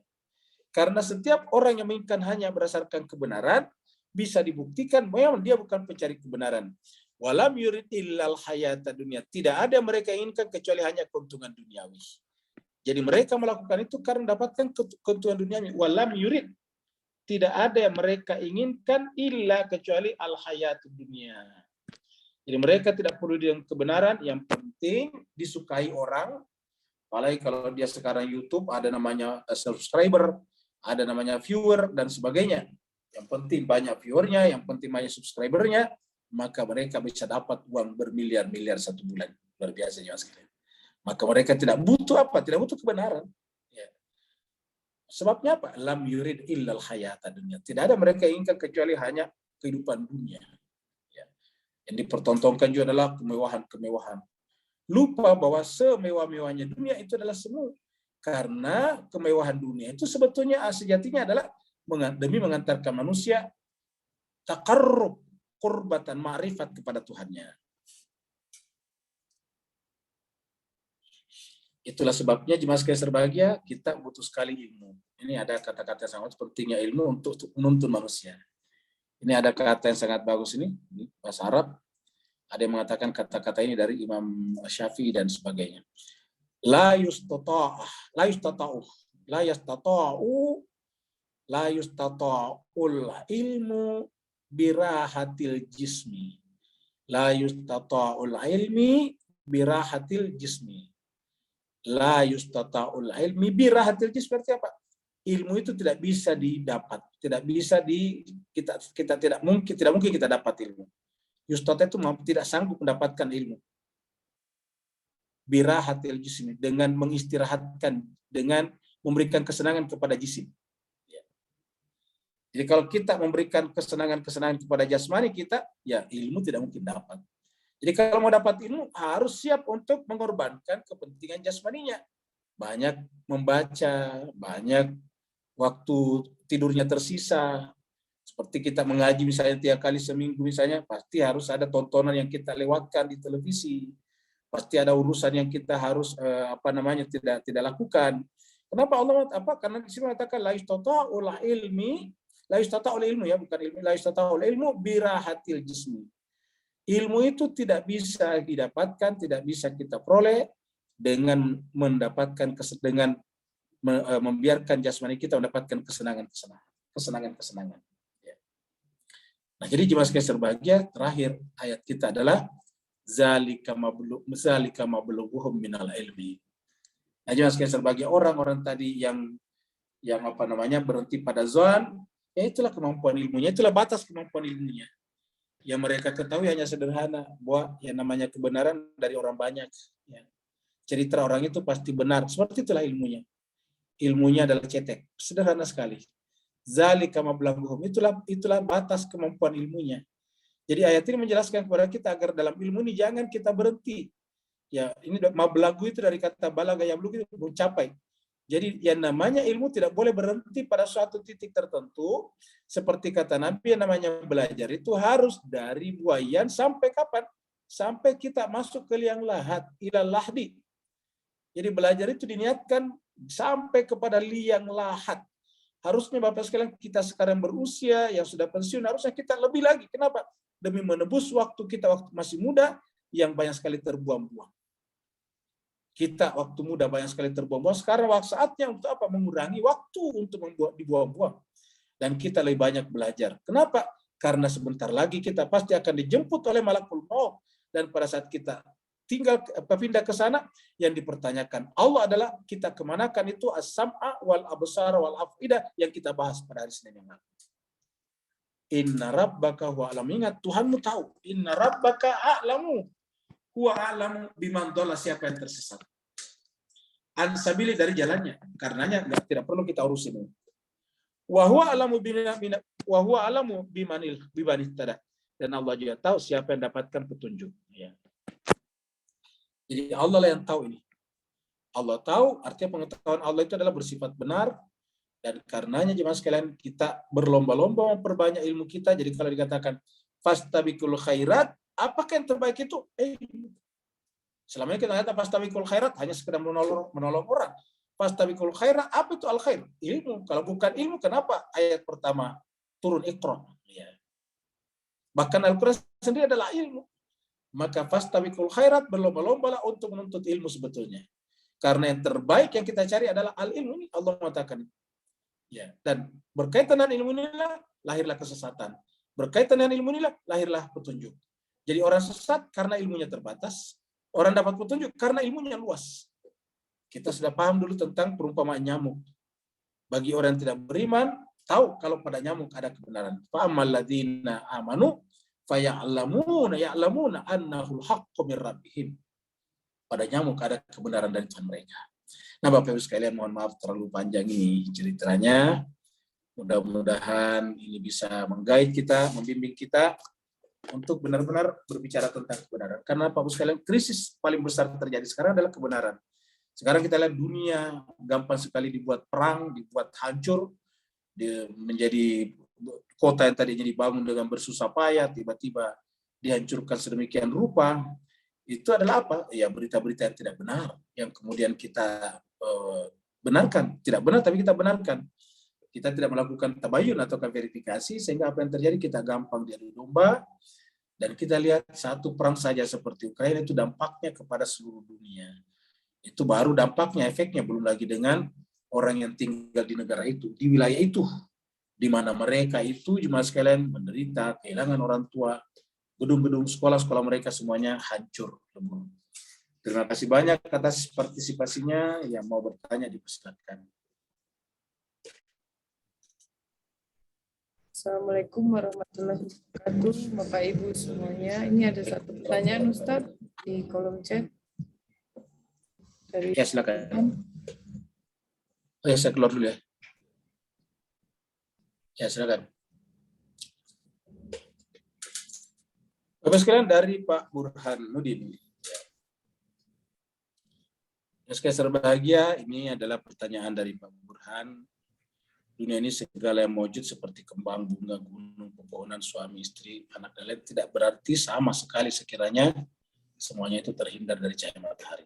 Karena setiap orang yang menginginkan hanya berdasarkan kebenaran, bisa dibuktikan memang dia bukan pencari kebenaran. Walam yurid illal hayata dunia. Tidak ada mereka inginkan kecuali hanya keuntungan duniawi. Jadi mereka melakukan itu karena mendapatkan keuntungan duniawi. Walam yurid. Tidak ada yang mereka inginkan illa kecuali al hayatu dunia. Jadi mereka tidak perlu dengan kebenaran, yang penting disukai orang. Apalagi kalau dia sekarang YouTube ada namanya subscriber, ada namanya viewer dan sebagainya. Yang penting banyak viewernya, yang penting banyak subscribernya, maka mereka bisa dapat uang bermiliar-miliar satu bulan. Luar biasa ya sekalian. Maka mereka tidak butuh apa? Tidak butuh kebenaran. Ya. Sebabnya apa? Lam yurid illal hayata dunia. Tidak ada mereka inginkan kecuali hanya kehidupan dunia. Ya. Yang dipertontonkan juga adalah kemewahan-kemewahan. Lupa bahwa semewah-mewahnya dunia itu adalah semu. Karena kemewahan dunia itu sebetulnya sejatinya adalah demi mengantarkan manusia taqarrub, qurbatan, ma'rifat kepada Tuhannya. Itulah sebabnya jemaah sekalian berbahagia, kita butuh sekali ilmu. Ini ada kata-kata yang sangat pentingnya ilmu untuk menuntun manusia. Ini ada kata yang sangat bagus ini bahasa Arab. Ada yang mengatakan kata-kata ini dari Imam Syafi'i dan sebagainya. La yustata'ul ilmu birahatil jismi. La yustata'ul ilmi birahatil jismi. La yustata'ul ilmi birahatil jismi. Berarti apa? Ilmu itu tidak bisa didapat, tidak bisa kita tidak mungkin kita dapat ilmu. Yustata itu tidak sanggup mendapatkan ilmu. Birahatil jismi, dengan mengistirahatkan, dengan memberikan kesenangan kepada jisim. Ya. Jadi kalau kita memberikan kesenangan-kesenangan kepada jasmani kita, ya ilmu tidak mungkin dapat. Jadi kalau mau dapat ilmu harus siap untuk mengorbankan kepentingan jasmaninya. Banyak membaca, banyak waktu tidurnya tersisa. Seperti kita mengaji misalnya 3 kali seminggu misalnya, pasti harus ada tontonan yang kita lewatkan di televisi. Pasti ada urusan yang kita harus tidak lakukan. Kenapa Allah karena di sini mengatakan la yustata'ul ilmu ya, bukan ilmu, la yustata'ul ilmu birahatil jismi. Ilmu itu tidak bisa didapatkan, tidak bisa kita peroleh dengan membiarkan jasmani kita mendapatkan kesenangan. Ya. Nah, jadi jemaah sekalian berbahagia, terakhir ayat kita adalah zalika mablughuhum minal ilmi. Nah, jemaah sekalian berbahagia, orang-orang tadi yang berhenti pada zon, ya itulah kemampuan ilmunya, itulah batas kemampuan ilmunya. Yang mereka ketahui hanya sederhana, bahwa yang namanya kebenaran dari orang banyak. Ya. Cerita orang itu pasti benar. Seperti itulah ilmunya. Ilmunya adalah cetek. Sederhana sekali. Zalika mablaghuhum. Itulah batas kemampuan ilmunya. Jadi ayat ini menjelaskan kepada kita agar dalam ilmu ini jangan kita berhenti. Ya, ini mablagu itu dari kata balaga yablugh itu mencapai. Jadi yang namanya ilmu tidak boleh berhenti pada suatu titik tertentu. Seperti kata Nabi, yang namanya belajar itu harus dari buayan sampai kapan? Sampai kita masuk ke liang lahat, ilal lahdi. Jadi belajar itu diniatkan sampai kepada liang lahat. Harusnya Bapak sekalian, kita sekarang berusia yang sudah pensiun, harusnya kita lebih lagi. Kenapa? Demi menebus waktu kita waktu masih muda yang banyak sekali terbuang-buang. Kita waktu muda banyak sekali terbuang-buang. Sekarang saatnya untuk apa? Mengurangi waktu untuk dibuang-buang. Dan kita lebih banyak belajar. Kenapa? Karena sebentar lagi kita pasti akan dijemput oleh malakul maut. Dan pada saat kita tinggal pindah ke sana, yang dipertanyakan Allah adalah kita kemanakan itu as-sam'a wal absara wal afidah yang kita bahas pada hari Senin yang lalu. Inna rabbaka huwa a'lam. Ingat, Tuhanmu tahu. Inna rabbaka a'lamu huwa a'lamu biman dhalla, siapa yang tersesat. Ansabili, dari jalannya. Karenanya tidak perlu kita urusin. Wa huwa a'lamu bimanil tada. Dan Allah juga tahu siapa yang dapatkan petunjuk. Ya. Jadi Allah lah yang tahu ini. Allah tahu, artinya pengetahuan Allah itu adalah bersifat benar. Dan karenanya jemaah sekalian, kita berlomba-lomba memperbanyak ilmu kita. Jadi kalau dikatakan fastabiqul khairat, apakah yang terbaik itu? Selama ini kita kata fastabiqul khairat hanya sekedar menolong orang. Fastabiqul khairat, apa itu al-khair? Ilmu. Kalau bukan ilmu, kenapa ayat pertama turun Iqra? Ya. Bahkan Al-Quran sendiri adalah ilmu. Maka fastabiqul khairat, berlomba-lombalah untuk menuntut ilmu sebetulnya. Karena yang terbaik yang kita cari adalah al-ilmu. Ini Allah mengatakan. Ya, dan berkaitan dengan ilmu inilah lahirlah kesesatan. Berkaitan dengan ilmu inilah lahirlah petunjuk. Jadi orang sesat karena ilmunya terbatas, orang dapat petunjuk karena ilmunya luas. Kita sudah paham dulu tentang perumpamaan nyamuk. Bagi orang yang tidak beriman, tahu kalau pada nyamuk ada kebenaran. Fa ammal ladzina amanu ya'lamuna annahul haqqu mir rabbihim. Pada nyamuk ada kebenaran dari Tuhan mereka. Nah, Bapak Ibu sekalian, mohon maaf terlalu panjang ini ceritanya. Mudah-mudahan ini bisa menggait kita, membimbing kita untuk benar-benar berbicara tentang kebenaran. Karena Bapak Ibu sekalian, krisis paling besar terjadi sekarang adalah kebenaran. Sekarang kita lihat dunia gampang sekali dibuat perang, dibuat hancur, menjadi kota yang tadinya dibangun dengan bersusah payah, tiba-tiba dihancurkan sedemikian rupa. Itu adalah apa? Ya, berita-berita yang tidak benar, yang kemudian kita benarkan. Tidak benar, tapi kita benarkan. Kita tidak melakukan tabayun atau verifikasi, sehingga apa yang terjadi kita gampang diadu domba. Dan kita lihat satu perang saja seperti Ukraina itu dampaknya kepada seluruh dunia. Itu baru dampaknya, efeknya, belum lagi dengan orang yang tinggal di negara itu, di wilayah itu, di mana mereka itu jemaah sekalian menderita, kehilangan orang tua, gedung-gedung sekolah-sekolah mereka semuanya hancur lebur. Terima kasih banyak atas partisipasinya. Yang mau bertanya dipersilakan. Assalamualaikum warahmatullahi wabarakatuh, Bapak Ibu semuanya. Ini ada satu pertanyaan Ustadz di kolom chat. Dari Ya, silakan. Oh ya, saya keluar dulu ya. Ya, silakan. Bapak sekalian, dari Pak Burhanuddin. Yang saya berbahagia, ini adalah pertanyaan dari Pak Burhan. Dunia ini segala yang wujud seperti kembang, bunga, gunung, pepohonan, suami, istri, anak, dan lain tidak berarti sama sekali sekiranya semuanya itu terhindar dari cahaya matahari.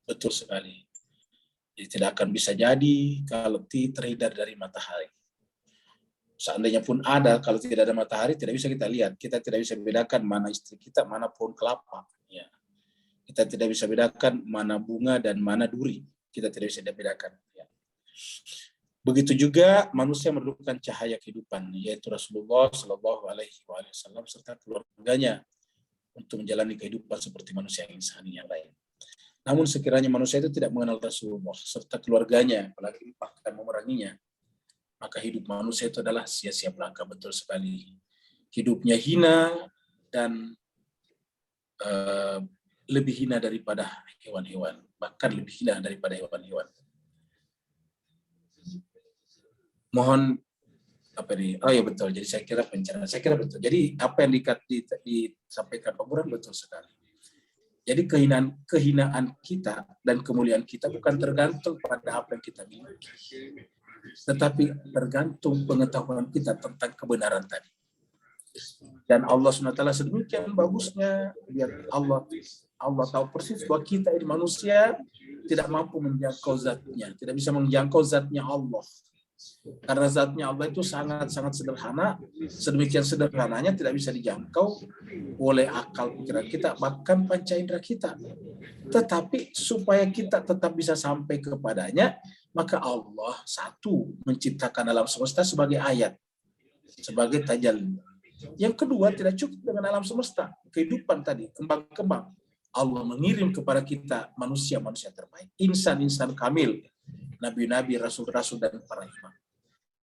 Betul sekali. Jadi tidak akan bisa jadi kalau terhindar dari matahari. Seandainya pun ada, kalau tidak ada matahari tidak bisa kita lihat. Kita tidak bisa bedakan mana istri kita, mana pohon kelapa. Ya. Kita tidak bisa bedakan mana bunga dan mana duri. Kita tidak bisa bedakan. Ya. Begitu juga manusia memerlukan cahaya kehidupan, yaitu Rasulullah Shallallahu Alaihi Wasallam serta keluarganya untuk menjalani kehidupan seperti manusia yang insani yang lain. Namun sekiranya manusia itu tidak mengenal Rasulullah serta keluarganya, apalagi bahkan memeranginya, maka hidup manusia itu adalah sia-sia belaka, betul sekali. Hidupnya hina dan lebih hina daripada hewan-hewan, bahkan lebih hina daripada hewan-hewan. Mohon apa ini? Oh ya betul. Jadi saya kira pencerahan, saya kira betul. Jadi apa yang disampaikan Pak Burhan betul sekali. Jadi kehinaan kita dan kemuliaan kita bukan tergantung pada apa yang kita miliki, tetapi tergantung pengetahuan kita tentang kebenaran tadi. Dan Allah SWT sedemikian bagusnya, biar Allah tahu persis bahwa kita ini manusia tidak mampu menjangkau zatnya, tidak bisa menjangkau zatnya Allah. Karena zatnya Allah itu sangat-sangat sederhana, sedemikian sederhananya tidak bisa dijangkau oleh akal pikiran kita, bahkan panca indera kita. Tetapi supaya kita tetap bisa sampai kepadanya, maka Allah satu menciptakan alam semesta sebagai ayat, sebagai tajalli. Yang kedua, tidak cukup dengan alam semesta, kehidupan tadi, kembang-kembang. Allah mengirim kepada kita manusia-manusia terbaik, insan-insan kamil, nabi-nabi, rasul-rasul, dan para imam.